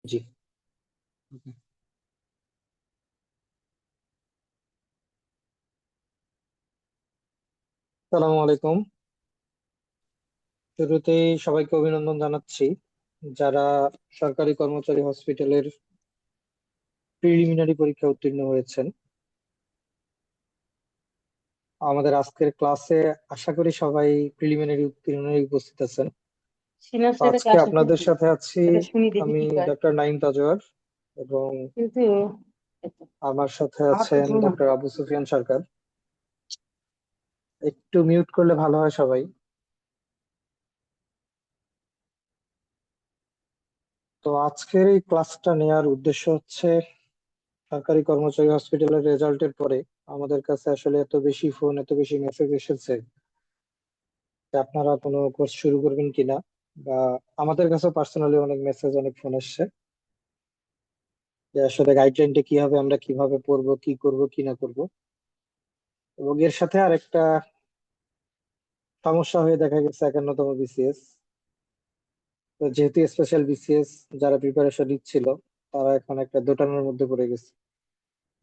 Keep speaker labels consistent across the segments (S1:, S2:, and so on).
S1: জি। Okay. সালামু আলাইকুম। শুরুতেই সবাইকে অভিনন্দন জানাচ্ছি যারা সরকারি কর্মচারী হসপিটালের প্রিলিমিনারি পরীক্ষা উত্তীর্ণ হয়েছেন। আমাদের আজকের ক্লাসে আশা করি সবাই প্রিলিমিনারি উত্তীর্ণ হয়ে উপস্থিত আছেন।
S2: সিনিয়র
S1: তো
S2: স্যারের
S1: আজকে
S2: ক্লাসে
S1: আপনাদের
S2: ঢুকবি,
S1: সাথে আছি
S2: এটা শুনি দেখি
S1: আমি
S2: কি কয়।
S1: ডক্টর নাইম তাজওয়ার, এবং
S2: কিন্তু
S1: আমার সাথে
S2: আমার তো
S1: আছেন
S2: জুম
S1: ডক্টর
S2: আছে।
S1: আবু সুফিয়ান সরকার। একটু মিউট করলে ভালো হয় সবাই। তো আজকের এই ক্লাসটা নেওয়ার উদ্দেশ্য হচ্ছে, সরকারি কর্মচারী হসপিটালের রেজাল্টের পরে আমাদের কাছে আসলে এত বেশি ফোন, এত বেশি মেসেজ এসেছে যে আপনারা কোনো কোর্স শুরু করবেন কিনা, বা আমাদের কাছে পার্সোনালি অনেক মেসেজ, অনেক ফোন এসছে যে আসলে গাইডলাইনটা কি হবে, আমরা কিভাবে পড়বো, কি করব কি না করব। এবং এর সাথে আর একটা সমস্যা হয়ে দেখা গেছে 51তম বিসিএস। তো যেহেতু স্পেশাল বিসিএস যারা প্রিপারেশন নিচ্ছিল, তারা এখন একটা দোটানার মধ্যে পড়ে গেছে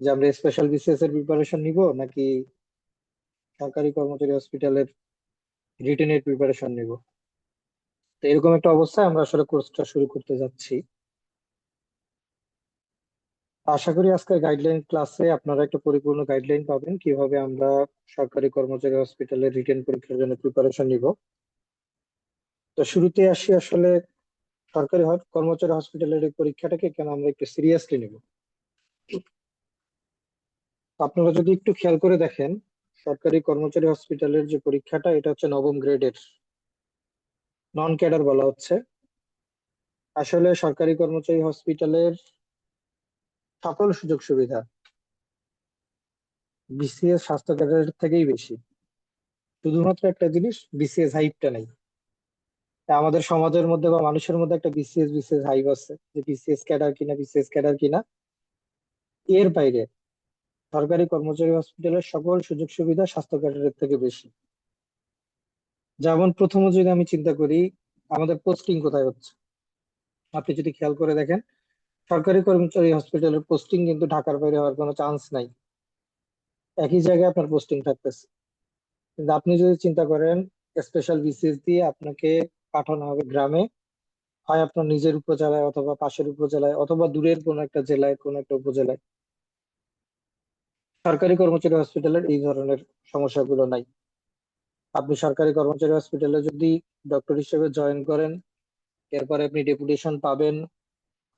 S1: যে আমরা স্পেশাল বিসিএস এর প্রিপারেশন নিব নাকি সরকারি কর্মচারী হসপিটালের রিটেন এর প্রিপারেশন নিব। তো এরকম একটা অবস্থায় আমরা আসলে কোর্সটা শুরু করতে যাচ্ছি। আশা করি আজকের গাইডলাইন ক্লাসে আপনারা একটা পরিপূর্ণ গাইডলাইন পাবেন কিভাবে আমরা সরকারি কর্মচারী হসপিটালের রিটেন পরীক্ষার জন্য প্রিপারেশন নিব। তো শুরুতে আসি আসলে সরকারি কর্মচারী হসপিটালের এই পরীক্ষাটাকে কেন আমরা একটু সিরিয়াসলি নিব। তো আপনারা যদি একটু খেয়াল করে দেখেন, সরকারি কর্মচারী হসপিটালের যে পরীক্ষাটা, এটা হচ্ছে নবম গ্রেডের, নন ক্যাডার বলা হচ্ছে। আসলে সরকারি কর্মচারী হসপিটালের সকল সুযোগ সুবিধা বিসিএস স্বাস্থ্য ক্যাডারের থেকেই বেশি। শুধুমাত্র একটা জিনিস, বিসিএস হাইপটা নেই। তা আমাদের সমাজের মধ্যে বা মানুষের মধ্যে একটা বিসিএস বিসিএস হাইপ আছে যে বিসিএস ক্যাডার কিনা, বিসিএস ক্যাডার কিনা। এর বাইরে সরকারি কর্মচারী হসপিটালের সকল সুযোগ সুবিধা স্বাস্থ্য ক্যাডারের থেকে বেশি। যেমন প্রথমে যদি আমি চিন্তা করি, আমাদের পোস্টিং কোথায় হচ্ছে, আপনি যদি খেয়াল করে দেখেন, সরকারি কর্মচারী হসপিটালের পোস্টিং কিন্তু ঢাকার বাইরে হওয়ার কোনো চান্স নাই। একই জায়গায় আপনার পোস্টিং থাকতেছে। কিন্তু আপনি যদি চিন্তা করেন, স্পেশাল বিসিএস দিয়ে আপনাকে পাঠানো হবে গ্রামে, হয় আপনার নিজের উপজেলায় অথবা পাশের উপজেলায় অথবা দূরের কোনো একটা জেলায়, কোনো একটা উপজেলায়। সরকারি কর্মচারী হসপিটালের এই ধরনের সমস্যাগুলো নাই। আপনি সরকারি কর্মচারী হসপিটালে যদি ডক্টর হিসেবে জয়েন করেন, এরপরে আপনি ডেপুটেশন পাবেন,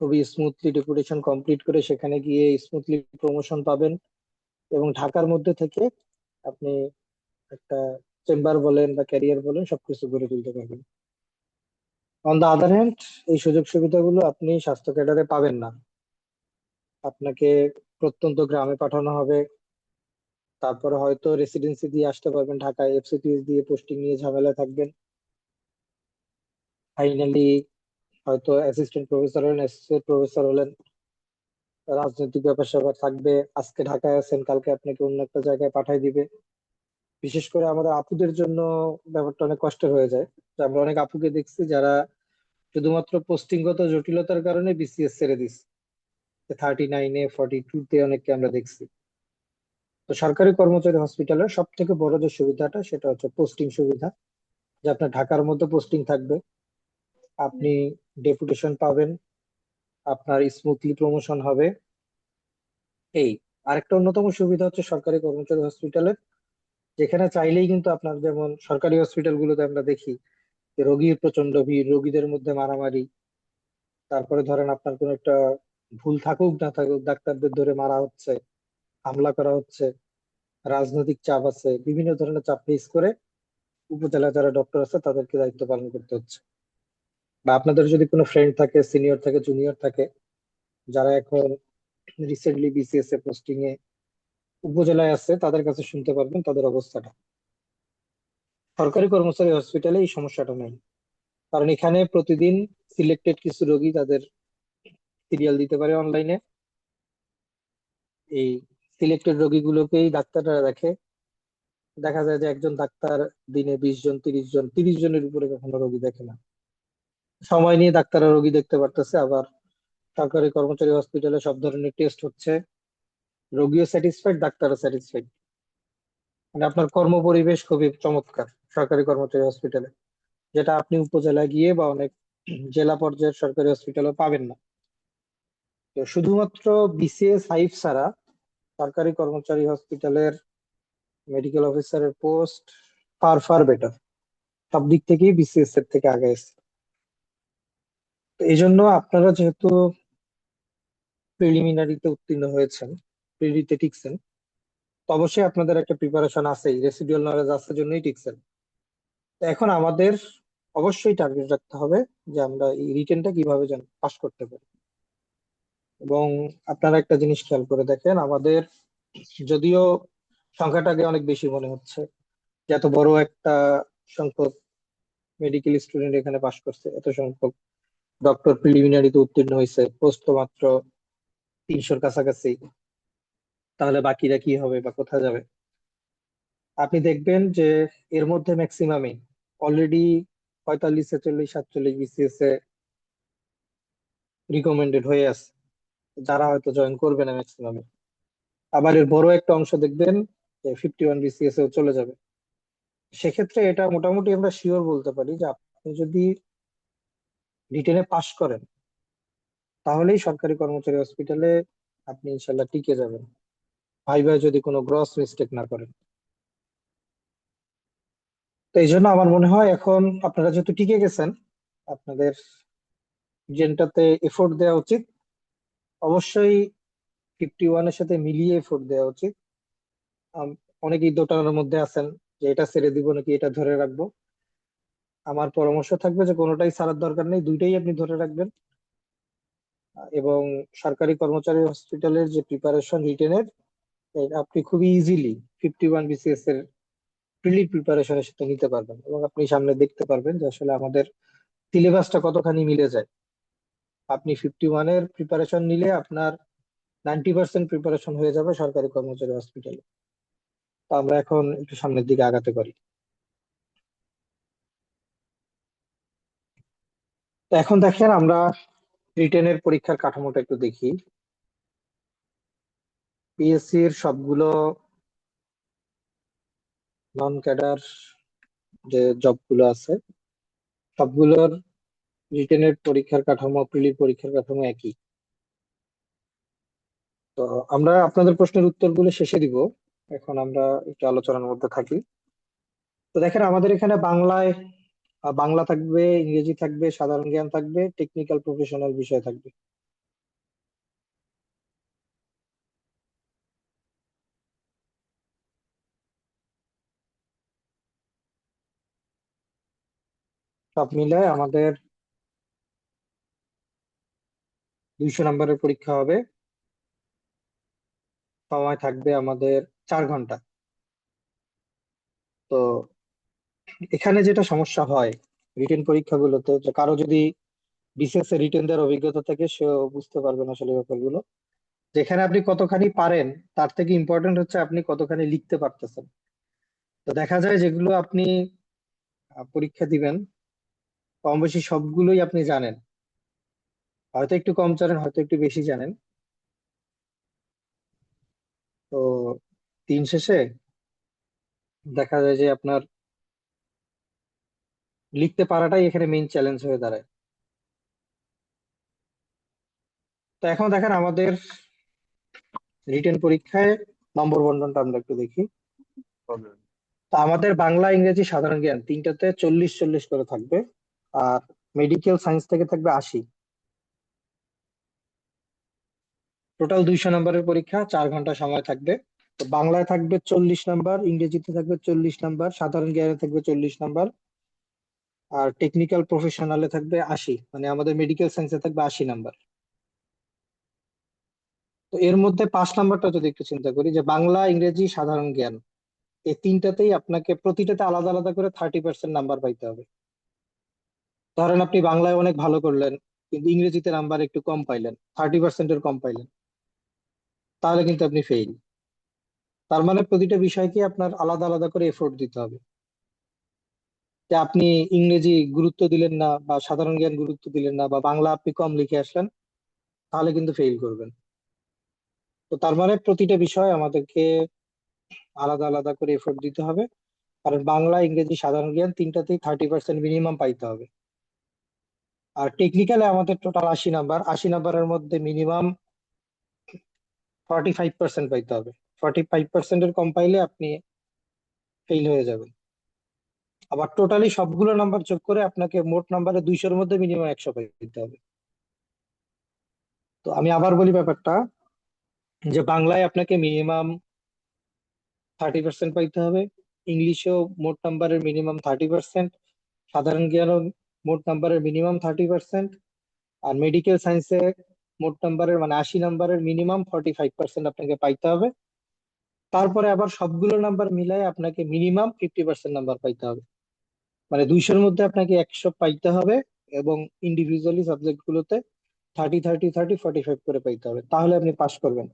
S1: খুবই স্মুথলি ডেপুটেশন কমপ্লিট করে সেখানে গিয়ে স্মুথলি প্রমোশন পাবেন, এবং ঢাকার মধ্যে থেকে আপনি একটা চেম্বার বলেন বা ক্যারিয়ার বলেন সবকিছু গড়ে তুলতে পারবেন। অন দা আদার হ্যান্ড, এই সুযোগ সুবিধাগুলো আপনি স্বাস্থ্য ক্যাডারে পাবেন না। আপনাকে প্রত্যন্ত গ্রামে পাঠানো হবে, তারপরে হয়তো রেসিডেন্সি দিয়ে আসতে পারবেন ঢাকায়, এফসিপিএস দিয়ে পোস্টিং নিয়ে ঝামেলা থাকবেন। ফাইনালি হয়তো অ্যাসিস্ট্যান্ট প্রফেসর হলেন, অ্যাসোসিয়েট প্রফেসর হলেন, রাজনৈতিক ব্যাপার স্যাপার থাকবে। আজকে ঢাকায় আছেন, কালকে আপনাকে অন্য একটা জায়গায় পাঠাই দিবে। বিশেষ করে আমাদের আপুদের জন্য ব্যাপারটা অনেক কষ্টের হয়ে যায়। যে আমরা অনেক আপুকে দেখছি যারা শুধুমাত্র পোস্টিংগত জটিলতার কারণে বিসিএস ছেড়ে দিচ্ছে। 39-এ, 42-তে অনেককে আমরা দেখছি। তো সরকারি কর্মচারী হসপিটালের সব থেকে বড় যে সুবিধাটা, সেটা হচ্ছে পোস্টিং সুবিধা, যে আপনার ঢাকার মধ্যে পোস্টিং থাকবে, আপনি ডেপুটেশন পাবেন, আপনার স্মুথলি প্রমোশন হবে। এই আরেকটা অন্যতম সুবিধা হচ্ছে সরকারি কর্মচারী হসপিটালের, যেখানে চাইলেই কিন্তু আপনার, যেমন সরকারি হসপিটাল গুলোতে আমরা দেখি যে রোগীর প্রচন্ড ভিড়, রোগীদের মধ্যে মারামারি, তারপরে ধরেন আপনার কোনো একটা ভুল থাকুক না থাকুক ডাক্তারদের ধরে মারা হচ্ছে, হামলা করা হচ্ছে, রাজনৈতিক চাপ আছে, বিভিন্ন ধরনের চাপ ফেস করে উপজেলা যারা ডক্টর আছে তাদেরকে দায়িত্ব পালন করতে হচ্ছে। বা আপনাদের যদি কোনো ফ্রেন্ড থাকে, সিনিয়র থাকে, জুনিয়র থাকে, যারা এখন রিসেন্টলি বিসিএস এ পোস্টিং এ উপজেলায় আছে, তাদের কাছে শুনতে পারবেন তাদের অবস্থাটা। সরকারি কর্মচারী হসপিটালে এই সমস্যাটা নেই, কারণ এখানে প্রতিদিন সিলেক্টেড কিছু রোগী তাদের সিরিয়াল দিতে পারে অনলাইনে। এই সিলেক্টেড রোগীগুলোকেই ডাক্তাররা দেখে। দেখা যায় যে একজন ডাক্তার দিনে 20 জন, 30 জন, 30 জনের উপরে কখনো রোগী দেখে না। সময় নিয়ে ডাক্তাররা রোগী দেখতে পারতেছে, আবার সরকারি কর্মচারী হসপিটালে সব ধরনের টেস্ট হচ্ছে, রোগীও স্যাটিসফাইড, ডাক্তারও স্যাটিসফাইড। মানে আপনার কর্মপরিবেশ খুবই চমৎকার সরকারি কর্মচারী হসপিটালে, যেটা আপনি উপজেলায় গিয়ে বা অনেক জেলা পর্যায়ের সরকারি হসপিটালে পাবেন না। তো শুধুমাত্র বিসিএস হাইফ ছাড়া সরকারি কর্মচারী হসপিটালের মেডিকেল অফিসারের পোস্ট ফার ফার বেটার, সব দিক থেকেই বিসিএস এর থেকে আগে আছে। তো এই জন্য আপনারা যেহেতু প্রিলিমিনারিতে উত্তীর্ণ হয়েছেন, প্রিলিতে টিকছেন, তো অবশ্যই আপনাদের একটা প্রিপারেশন আছেই, রেসিডুয়াল নলেজ আছে জন্যই টিকছেন। তো এখন আমাদের অবশ্যই টার্গেট রাখতে হবে যে আমরা এই রিটেনটা কিভাবে যেন পাস করতে পারি। এবং আপনারা একটা জিনিস খেয়াল করে দেখেন, আমাদের যদিও সংখ্যাটাকে অনেক বেশি মনে হচ্ছে যে এত বড় একটা সংখ্যক মেডিকেল স্টুডেন্ট এখানে পাশ করছে, এত সংখ্যক ডক্টর প্রিলিমিনারিতে উত্তীর্ণ হয়েছে, পোস্ট তো মাত্র 300-র কাছাকাছি, তাহলে বাকিরা কি হবে বা কোথায় যাবে? আপনি দেখবেন যে এর মধ্যে ম্যাক্সিমামই অলরেডি 45, 46, 47 বিসিএস এ রিকমেন্ডেড হয়ে আছে, যারা হয়তো জয়েন করবে না ম্যাক্সিমামে। আবার এর বড় একটা অংশ দেখবেন যে 51 বিসিএস এও চলে যাবে। সেক্ষেত্রে এটা মোটামুটি আমরা শিওর বলতে পারি যে আপনি যদি রিটেনে পাশ করেন, তাহলেই সরকারি কর্মচারী হসপিটালে আপনি ইনশাল্লাহ টিকে যাবেন, ভাই যদি কোনো গ্রস মিস্টেক না করেন। তো এই জন্য আমার মনে হয় এখন আপনারা যেহেতু টিকে গেছেন, আপনাদের জেনটাতে এফোর্ট দেওয়া উচিত, অবশ্যই 51-এর সাথে মিলিয়ে এফোর্ট দেওয়া উচিত। আম, অনেকেই দোটানার মধ্যে আছেন যে এটা ছেড়ে দিব নাকি এটা ধরে রাখবো। আমার পরামর্শ থাকবে যে কোনোটাই ছাড়ার দরকার নেই, দুইটাই আপনি ধরে রাখবেন। এবং সরকারি কর্মচারী হসপিটালের যে প্রিপারেশন রিটেনের, আপনি খুবই ইজিলি 51 বিসিএস এর প্রিলি প্রিপারেশনের সাথে নিতে পারবেন, এবং আপনি সামনে দেখতে পারবেন যে আসলে আমাদের সিলেবাসটা কতখানি মিলে যায়। আপনি 51-এর প্রিপারেশন নিলে আপনার 90% প্রিপারেশন হয়ে যাবে সরকারি কর্মচারী হসপিটালে। তো আমরা এখন একটু সামনের দিকে আগাতে পারি। তো এখন দেখেন আমরা রিটেনের পরীক্ষার কাঠামোটা একটু দেখি। পিএসসি এর সবগুলো নন ক্যাডার যে জবগুলো আছে, সবগুলোর রিটেনের পরীক্ষার কাঠামো, প্রিলির পরীক্ষার কাঠামো একই। তো আমরা আপনাদের প্রশ্নের উত্তরগুলো শেষে দিব, এখন আমরা একটু আলোচনার মধ্যে থাকি। তো দেখেন আমাদের এখানে বাংলায় বাংলা থাকবে, ইংরেজি থাকবে, সাধারণ জ্ঞান থাকবে, টেকনিক্যাল প্রফেশনাল বিষয় থাকবে। সব মিলায় আমাদের 200 নম্বরের পরীক্ষা হবে, সময় থাকবে আমাদের 4 ঘন্টা। তো এখানে যেটা সমস্যা হয় রিটেন পরীক্ষাগুলোতে, যে কারো যদি বিসিএস এর রিটেন দেওয়ার অভিজ্ঞতা থাকে, সেও বুঝতে পারবেন আসলে ব্যাপারগুলো। যেখানে আপনি কতখানি পারেন তার থেকে ইম্পর্টেন্ট হচ্ছে আপনি কতখানি লিখতে পারতেছেন। তো দেখা যায় যেগুলো আপনি পরীক্ষা দিবেন, কম বেশি সবগুলোই আপনি জানেন, হয়তো একটু কম জানেন, হয়তো একটু বেশি জানেন। তো দিন শেষে দেখা যায় যে আপনার লিখতে পারাটাই এখানে মেইন চ্যালেঞ্জ হয়ে দাঁড়ায়। তো এখন দেখেন আমাদের রিটেন পরীক্ষায় নম্বর বন্টনটা আমরা একটু দেখি। তো আমাদের বাংলা, ইংরেজি, সাধারণ জ্ঞান তিনটাতে 40-40 করে থাকবে। আর মেডিকেল সায়েন্স থেকে থাকবে 80। টোটাল 200 নম্বরের পরীক্ষা, 4 ঘন্টা সময় থাকবে। তো বাংলায় থাকবে 40 নম্বর, ইংরেজিতে থাকবে 40 নম্বর, সাধারণ জ্ঞানে থাকবে 40 নম্বর, আর টেকনিক্যাল প্রফেশনালে থাকবে 80, মানে আমাদের মেডিকেল সায়েন্সে থাকবে 80 নম্বর। তো এর মধ্যে 5 নম্বরটা যদি একটু চিন্তা করি, যে বাংলা, ইংরেজি, সাধারণ জ্ঞান, এই তিনটাতেই আপনাকে প্রতিটাতে আলাদা আলাদা করে 30% নাম্বার পাইতে হবে। ধরেন আপনি বাংলায় অনেক ভালো করলেন, কিন্তু ইংরেজিতে নাম্বার একটু কম পাইলেন, 30%-এর কম পাইলেন, তাহলে কিন্তু আপনি ফেইল। তার মানে প্রতিটা বিষয়কে আপনার আলাদা আলাদা করে এফোর্ট দিতে হবে। যে আপনি ইংরেজি গুরুত্ব দিলেন না, বা সাধারণ জ্ঞান গুরুত্ব দিলেন না, বা বাংলা আপনি কম লিখে আসলেন, তাহলে কিন্তু ফেল করবেন। তো তার মানে প্রতিটা বিষয় আমাদেরকে আলাদা আলাদা করে এফোর্ট দিতে হবে। কারণ বাংলা, ইংরেজি, সাধারণ জ্ঞান তিনটাতেই 30% মিনিমাম পাইতে হবে। আর টেকনিক্যালে আমাদের টোটাল 80 নাম্বার, 80 নাম্বারের মধ্যে মিনিমাম 45% পাইতে হবে। 45%-এর কম পাইলে আপনি ফেল হয়ে যাবেন। আবার টোটালি সবগুলো নাম্বার যোগ করে আপনাকে মোট নাম্বারে 200-এর মধ্যে মিনিমাম 100 পাইতে হবে। তো আমি আবার বলি ব্যাপারটা, যে বাংলায় আপনাকে মিনিমাম 30% পাইতে হবে, ইংলিশেও মোট নাম্বারের মিনিমাম 30%, সাধারণ জ্ঞানও মোট নাম্বারের মিনিমাম 30%, আর মেডিকেল সায়েন্সে মোট নাম্বারের মানে 80 নাম্বারের মিনিমাম 45% আপনাকে পাইতে হবে। তারপরে আবার সবগুলো নাম্বার মিলাই আপনাকে মিনিমাম 50% নাম্বার পাইতে হবে। মানে 200-এর মধ্যে আপনাকে 100 পাইতে হবে, এবং ইন্ডিভিজুয়ালি সাবজেক্ট গুলোতে 30 30 30 45 করে পাইতে হবে, তাহলে আপনি পাস করবেন।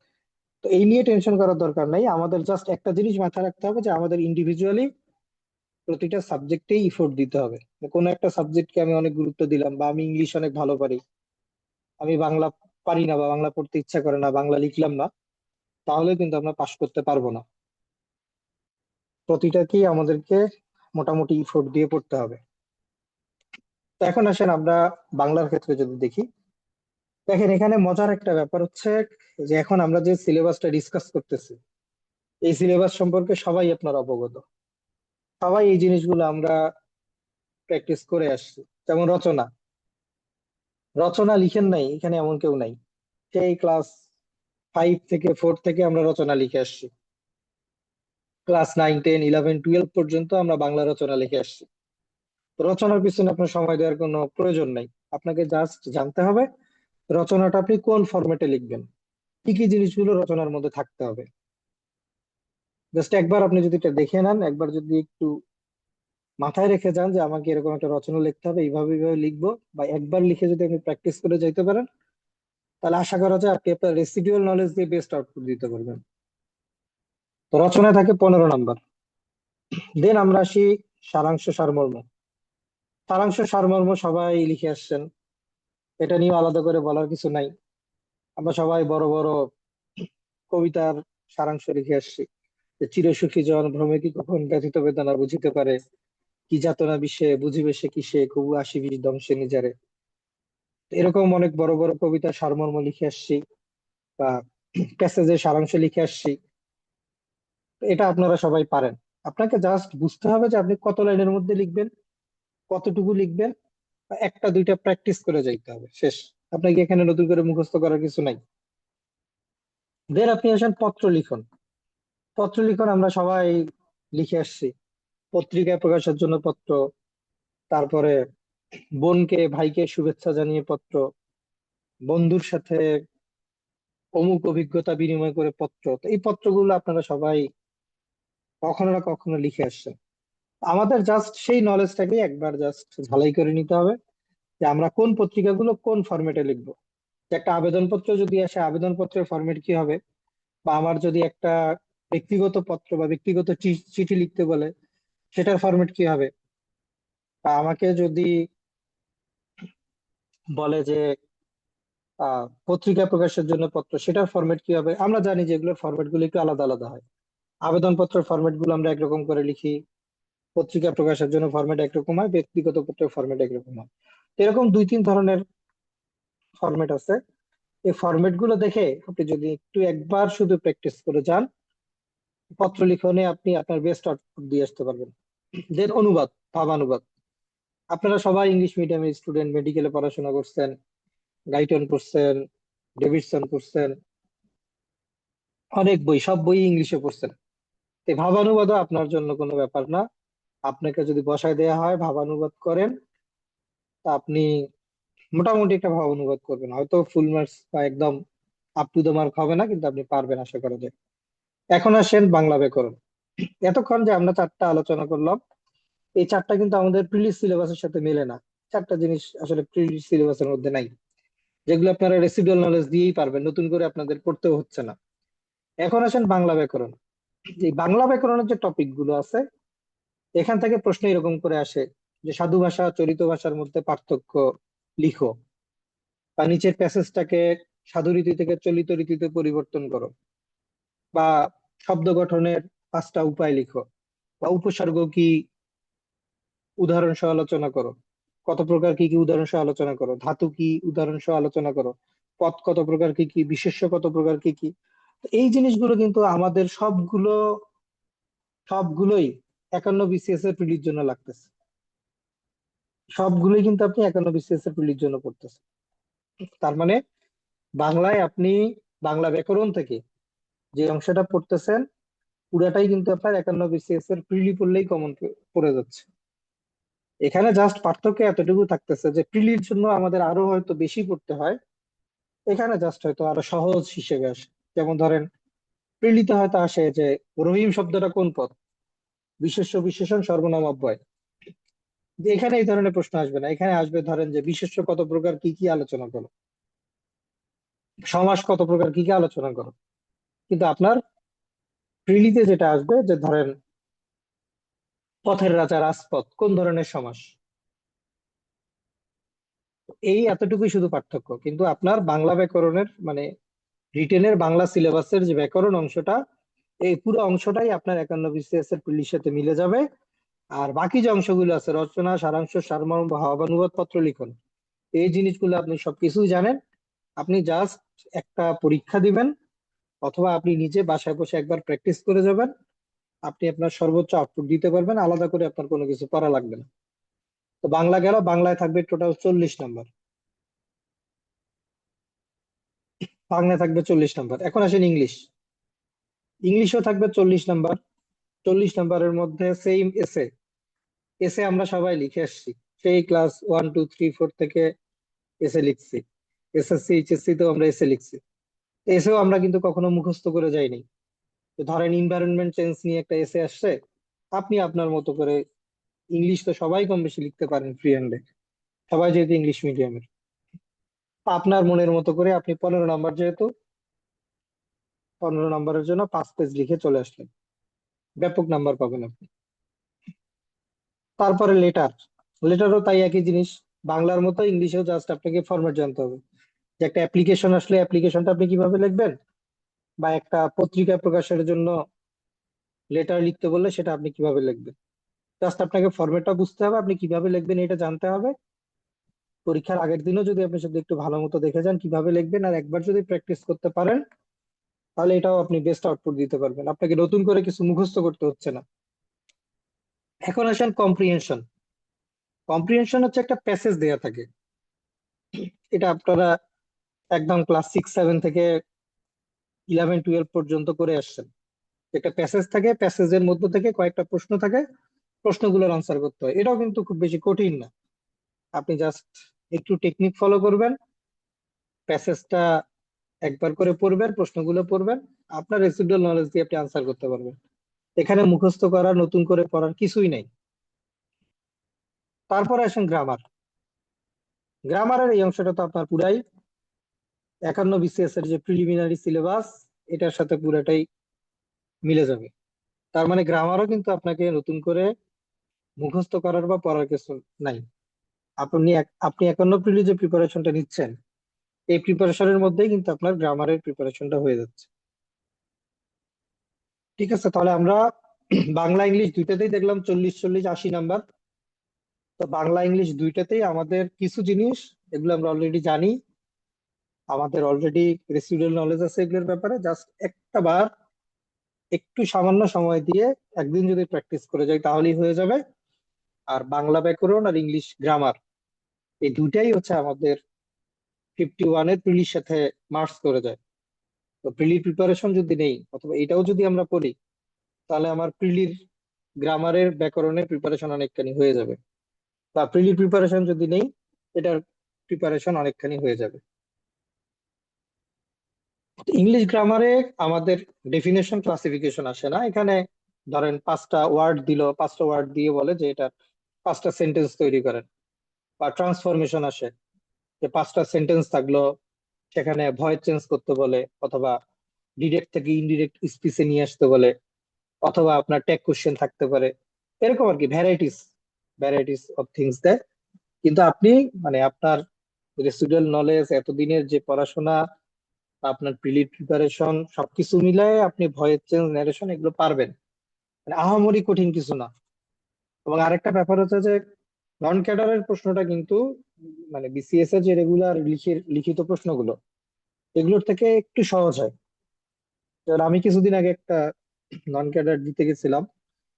S1: তো এই নিয়ে টেনশন করার দরকার নাই। আমাদের জাস্ট একটা জিনিস মাথায় রাখতে হবে, যে আমাদের ইন্ডিভিজুয়ালি প্রতিটা সাবজেক্টেই ইফোর্ট দিতে হবে। কোনো একটা সাবজেক্টকে আমি অনেক গুরুত্ব দিলাম, বা আমি ইংলিশ অনেক ভালো পারি, আমি বাংলা পারি না, বা বাংলা পড়তে ইচ্ছা করে না, বাংলা লিখলাম না, তাহলে কিন্তু আমরা পাস করতে পারবো না। প্রতিটাকেই আমাদেরকে মোটামুটি ইফোর্ট দিয়ে পড়তে হবে। তো এখন আসেন আমরা বাংলার ক্ষেত্রে যদি দেখি। দেখেন, এখানে মজার একটা ব্যাপার হচ্ছে, যে এখন আমরা যে সিলেবাসটা ডিসকাস করতেছি, এই সিলেবাস সম্পর্কে সবাই আপনার অবগত। সবাই এই জিনিসগুলো আমরা প্র্যাকটিস করে আসছি। যেমন রচনা, রচনা লিখেন নাই এখানে এমন কেউ নাই। সেই ক্লাস 5 থেকে 4 থেকে আমরা রচনা লিখে আসছি। ক্লাস 9 10 11 12 পর্যন্ত আমরা বাংলা রচনা লিখে আসছি। তো রচনার পিছনে আপনার সময় দেওয়ার কোনো প্রয়োজন নাই। আপনাকে জাস্ট জানতে হবে রচনাটা আপনি কোন ফরম্যাটে লিখবেন, কি কি জিনিসগুলো রচনার মধ্যে থাকতে হবে। জাস্ট একবার আপনি যদি এটা দেখে নেন, একবার যদি একটু মাথায় রেখে যান যে আমাকে এরকম একটা রচনা লিখতে হবে, এইভাবে এইভাবে লিখবো, বা একবার লিখে যদি আপনি প্র্যাকটিস করে যাইতে পারেন, তাহলে আশা করা যায় আপনি আপনার রেসিডুয়াল নলেজ দিয়ে বেস্ট আউটপুট দিতে পারবেন। তো রচনায় থাকে 15 নাম্বার। দেন আমরা আসি সারাংশ সারমর্ম। সারাংশ সারমর্ম সবাই লিখে আসছেন, এটা নিয়ে আলাদা করে বলার কিছু নাই। আমরা সবাই বড় বড় কবিতার সারাংশ লিখে আসছি, যে চিরসুখী জন ভ্রমে কি কখন ব্যথিত বেদনা বুঝিতে পারে, কি যাতনা বিষে বুঝিবে সে কিসে, কবু আসি বিষ ধ্বংসে নিজারে। এরকম অনেক বড় বড় কবিতার সারমর্ম লিখে আসছি, বা প্যাসেজের সারাংশ লিখে আসছি। এটা আপনারা সবাই পারেন। আপনাকে জাস্ট বুঝতে হবে যে আপনি কত লাইনের মধ্যে লিখবেন, কতটুকু লিখবেন, বা একটা দুইটা প্র্যাকটিস করে যাইতে হবে, শেষ। আপনাকে এখানে নতুন করে মুখস্থ করার কিছু নাই। দেন আপনি আসেন পত্র লিখন। পত্র লিখন আমরা সবাই লিখে আসছি। পত্রিকায় প্রকাশের জন্য পত্র, তারপরে বোনকে ভাইকে শুভেচ্ছা জানিয়ে পত্র, বন্ধুর সাথে অমুক অভিজ্ঞতা বিনিময় করে পত্র। তো এই পত্রগুলো আপনারা সবাই কখনো না কখনো লিখে আসছেন। আমাদের জাস্ট সেই নলেজটাকে একবার জাস্ট ঝালাই করে নিতে হবে, যে আমরা কোন পত্রিকাগুলো কোন ফরম্যাটে লিখবো। যে একটা আবেদনপত্র যদি আসে, আবেদনপত্রের ফরম্যাট কি হবে, বা আমার যদি একটা ব্যক্তিগত পত্র বা ব্যক্তিগত চিঠি লিখতে বলে, সেটার ফরম্যাট কি হবে, বা আমাকে যদি বলে যে পত্রিকা প্রকাশের জন্য পত্র, সেটার ফরম্যাট কি হবে। আমরা জানি যে এগুলোর ফরম্যাট গুলো একটু আলাদা আলাদা হয়। আবেদনপত্রের ফরম্যাট গুলো আমরা একরকম করে লিখি, পত্রিকা প্রকাশের জন্য ফরম্যাট একরকম হয়, ব্যক্তিগত পত্রের ফরম্যাট একরকম হয়। তো এরকম 2 3 ধরনের ফরম্যাট আছে। এই ফরম্যাট গুলো দেখে আপনি যদি একটু একবার শুধু প্র্যাকটিস করে যান, পত্র লিখনে আপনি আপনার বেস্ট আউটপুট দিয়ে আসতে পারবেন। দেন অনুবাদ, ভাবানুবাদ। আপনারা সবাই ইংলিশ মিডিয়ামের স্টুডেন্ট, মেডিকেলে পড়াশোনা করছেন, গাইটন করছেন, ডেভিডসন করছেন, অনেক বই, সব বই ইংলিশে পড়ছেন। এই ভাবানুবাদও আপনার জন্য কোনো ব্যাপার না। আপনাকে যদি বসায় দেওয়া হয় ভাবানুবাদ করেন, তা আপনি মোটামুটি একটা ভাবানুবাদ করবেন। হয়তো ফুল মার্কস বা একদম আপ টু দ্য মার্ক হবে না, কিন্তু আপনি পারবেন আশা করা যায়। এখন আসেন বাংলা ব্যাকরণ। এতক্ষণ যে আমরা চারটা আলোচনা করলাম, এই চারটা কিন্তু আমাদের প্রিলিজ সিলেবাসের সাথে মেলে না। চারটা জিনিস আসলে প্রিলিজ সিলেবাসের মধ্যে নাই, যেগুলো আপনারা রেসিডুয়াল নলেজ দিয়েই পারবেন, নতুন করে আপনাদের পড়তেও হচ্ছে না। এখন আসেন বাংলা ব্যাকরণ। এই বাংলা ব্যাকরণের যে টপিক গুলো আছে, এখান থেকে প্রশ্ন এরকম করে আসে, যে সাধু ভাষা চলিত ভাষার মধ্যে পার্থক্য লিখো, বা নিচের প্যাসেজটাকে সাধুরীতি থেকে চলিত রীতিতে পরিবর্তন করো, বা শব্দ গঠনের 5টা উপায় লিখো, বা উপসর্গ কি উদাহরণ সহ আলোচনা করো, কত প্রকার কি কি উদাহরণ সহ আলোচনা করো, ধাতু কি উদাহরণ সহ আলোচনা করো, পদ কত প্রকার কি কি, বিশেষ্য কত প্রকার কি কি। তো এই জিনিসগুলো কিন্তু আমাদের সবগুলোই 51 BCS এর প্রিলির জন্য লাগতেছে। সবগুলোই কিন্তু আপনি 51 BCS এর প্রিলির জন্য পড়তেছেন। তার মানে বাংলায় আপনি বাংলা ব্যাকরণ থেকে যে অংশটা পড়তেছেন পুরাটাই কিন্তু আপনার 51 BCS এর প্রিলি পড়লেই কমন পড়ে যাচ্ছে। এখানে জাস্ট পার্থক্য এতটুকু থাকতেছে যে প্রিলির জন্য আমাদের আরো হয়তো বেশি পড়তে হয়, এখানে জাস্ট হয়তো আরো সহজ হিসেবে আসে। যেমন ধরেন প্রিলিতে হয়তো আসে যে রহিম শব্দটা কোন পদ, বিশেষ্য বিশেষণ সর্বনাম অব্যয়। যে এখানে এই ধরনের প্রশ্ন আসবে না, এখানে আসবে ধরেন যে বিশেষ্য কত প্রকার কি কি আলোচনা করো, সমাস কত প্রকার কি কি আলোচনা করো। কিন্তু আপনার প্রিলিতে যেটা আসবে যে ধরেন পথের রাজা রাজপথ কোন ধরনের সমাস। এই এতটুকুই শুধু পার্থক্য, কিন্তু আপনার বাংলা ব্যাকরণের মানে রিটেনের বাংলা সিলেবাসের যে ব্যাকরণ অংশটা, এই পুরো অংশটাই আপনার 51 BCS এর প্রিলির সাথে মিলে যাবে। আর বাকি যে অংশগুলো আছে রচনা, সারাংশ, সারমর্ম, ভাবানুবাদ, পত্র লিখন, এই জিনিসগুলো আপনি সবকিছুই জানেন। আপনি জাস্ট একটা পরীক্ষা দিবেন, অথবা আপনি নিজে বাসায় বসে একবার প্র্যাকটিস করে যাবেন, আপনি আপনার সর্বোচ্চ আউটপুট দিতে পারবেন, আলাদা করে আপনার কোনো কিছু করা লাগবে না। তো বাংলা গেল, বাংলায় থাকবে টোটাল 40 নাম্বার, বাংলায় থাকবে 40 নাম্বার। এখন আসেন ইংলিশ, ইংলিশও থাকবে 40 নাম্বার। 40 নাম্বারের মধ্যে সেম এসে, এসে আমরা সবাই লিখে আসছি, সেই ক্লাস 1 2 3 4 থেকে এসে লিখছি, এসএসসি এইচএসসি তো আমরা এসে লিখছি। এসেও আমরা কিন্তু কখনো মুখস্থ করে যাইনি। তো ধরেন এনভায়রনমেন্ট চেঞ্জ নিয়ে একটা এসে আসছে, আপনি আপনার মতো করে, ইংলিশ তো সবাই কম বেশি লিখতে পারেন ফ্রি হ্যান্ডে, সবাই যেহেতু ইংলিশ মিডিয়ামের, আপনার মনের মতো করে আপনি 15 নাম্বার যেহেতু, 15 নাম্বারের জন্য 5 পেজ লিখে চলে আসলেন, ব্যাপক নাম্বার পাবেন আপনি। তারপরে লেটার, লেটারও তাই একই জিনিস, বাংলার মতো ইংলিশেও জাস্ট আপনাকে ফরম্যাট জানতে হবে। যে একটা অ্যাপ্লিকেশন আসলে অ্যাপ্লিকেশনটা আপনি কিভাবে লিখবেন, বা একটা পত্রিকা প্রকাশের জন্য লেটার লিখতে বললে সেটা আপনি কিভাবে লিখবেন। জাস্ট আপনাকে ফরম্যাটটা বুঝতে হবে, আপনি কিভাবে লিখবেন এটা জানতে হবে। পরীক্ষার আগের দিনও যদি আপনি শুধু একটু ভালো মতো দেখে যান কিভাবে লিখবেন, আর একবার যদি প্র্যাকটিস করতে পারেন, তাহলে এটাও আপনি বেস্ট আউটপুট দিতে পারবেন, আপনাকে নতুন করে কিছু মুখস্থ করতে হচ্ছে না। এখন আসেন কম্প্রিহেনশন। কম্প্রিহেনশন হচ্ছে একটা প্যাসেজ দেয়া থাকে, এটা আপনারা একদম ক্লাস 6 7 থেকে 11 12 পর্যন্ত করে আসছেন। একটা প্যাসেজ থাকে, প্যাসেজের মধ্যে থেকে কয়েকটা প্রশ্ন থাকে, প্রশ্নগুলোর আনসার করতে হয়। এটাও কিন্তু খুব বেশি কঠিন না, আপনি জাস্ট একটু টেকনিক ফলো করবেন, প্যাসেজটা একবার করে পড়বেন, প্রশ্নগুলো পড়বেন, আপনার রেসিডুয়াল নলেজ দিয়ে আপনি আনসার করতে পারবেন। এখানে মুখস্থ করা, নতুন করে পড়ার কিছুই নাই। তারপরে আসেন গ্রামার। গ্রামারের এই অংশটা তো আপনার পুরাই 51 BCS এর যে প্রিলিমিনারি সিলেবাস, এটার সাথে পুরাটাই মিলে যাবে। তার মানে গ্রামারও কিন্তু আপনাকে নতুন করে মুখস্থ করার বা পড়ার কিছু নাই। আপনি 51 প্রিলি যে প্রিপারেশনটা নিচ্ছেন, এই প্রিপারেশনের মধ্যেই কিন্তু আপনার গ্রামারের প্রিপারেশনটা হয়ে যাচ্ছে। ঠিক আছে, তাহলে আমরা বাংলা ইংলিশ দুইটাতেই দেখলাম 40 40 80 নাম্বার। তো বাংলা ইংলিশ দুইটাতেই আমাদের কিছু জিনিস, এগুলো আমরা অলরেডি জানি, আমাদের অলরেডি রেসিডুয়াল নলেজ আছে এগুলোর ব্যাপারে। জাস্ট একটা বার একটু সামান্য সময় দিয়ে একদিন যদি প্র্যাকটিস করে যাই তাহলেই হয়ে যাবে। আর বাংলা ব্যাকরণ আর ইংলিশ গ্রামার, এই দুইটাই হচ্ছে আমাদের 51-এর প্রিলির সাথে মার্চ করে যায়। তো প্রিলির প্রিপারেশন যদি নেই, অথবা এটাও যদি আমরা পড়ি, তাহলে আমার প্রিলির গ্রামারের ব্যাকরণের প্রিপারেশন অনেকখানি হয়ে যাবে। বা প্রিলির প্রিপারেশন যদি নেই, এটার প্রিপারেশন অনেকখানি হয়ে যাবে। ইংলিশ গ্রামারে আমাদের ডেফিনেশন ক্লাসিফিকেশন আসে না এখানে। ধরেন 5টা ওয়ার্ড দিল, 5টা ওয়ার্ড দিয়ে বলে যে এটা 5টা সেন্টেন্স তৈরি করেন। বা ট্রান্সফরমেশন আসে, যে 5টা সেন্টেন্স থাকলো, সেখানে ভয়েস চেঞ্জ করতে বলে, অথবা ডিরেক্ট থেকে ইনডিরেক্ট স্পিচে নিয়ে আসতে বলে, অথবা আপনার ট্যাগ কোশ্চেন থাকতে পারে, এরকম আর কি ভ্যারাইটিস ভ্যারাইটিস অফ থিংস দেয়। কিন্তু আপনি মানে আপনার রেসিডুয়াল নলেজ, এতদিনের যে পড়াশোনা, আপনার প্রিলিড প্রিপারেশন সবকিছু মিলায় আপনি ভয়েস চেঞ্জ, ন্যারেশন এগুলো পারবেন, মানে আহামরি কঠিন কিছু না। এবং আরেকটা ব্যাপার হচ্ছে যে নন ক্যাডারের প্রশ্নটা কিন্তু মানে বিসিএস এর যে রেগুলার লিখিত প্রশ্নগুলো এগুলোর থেকে একটু সহজ হয়। যেমন আমি কিছুদিন আগে একটা নন ক্যাডার দিতে গেছিলাম,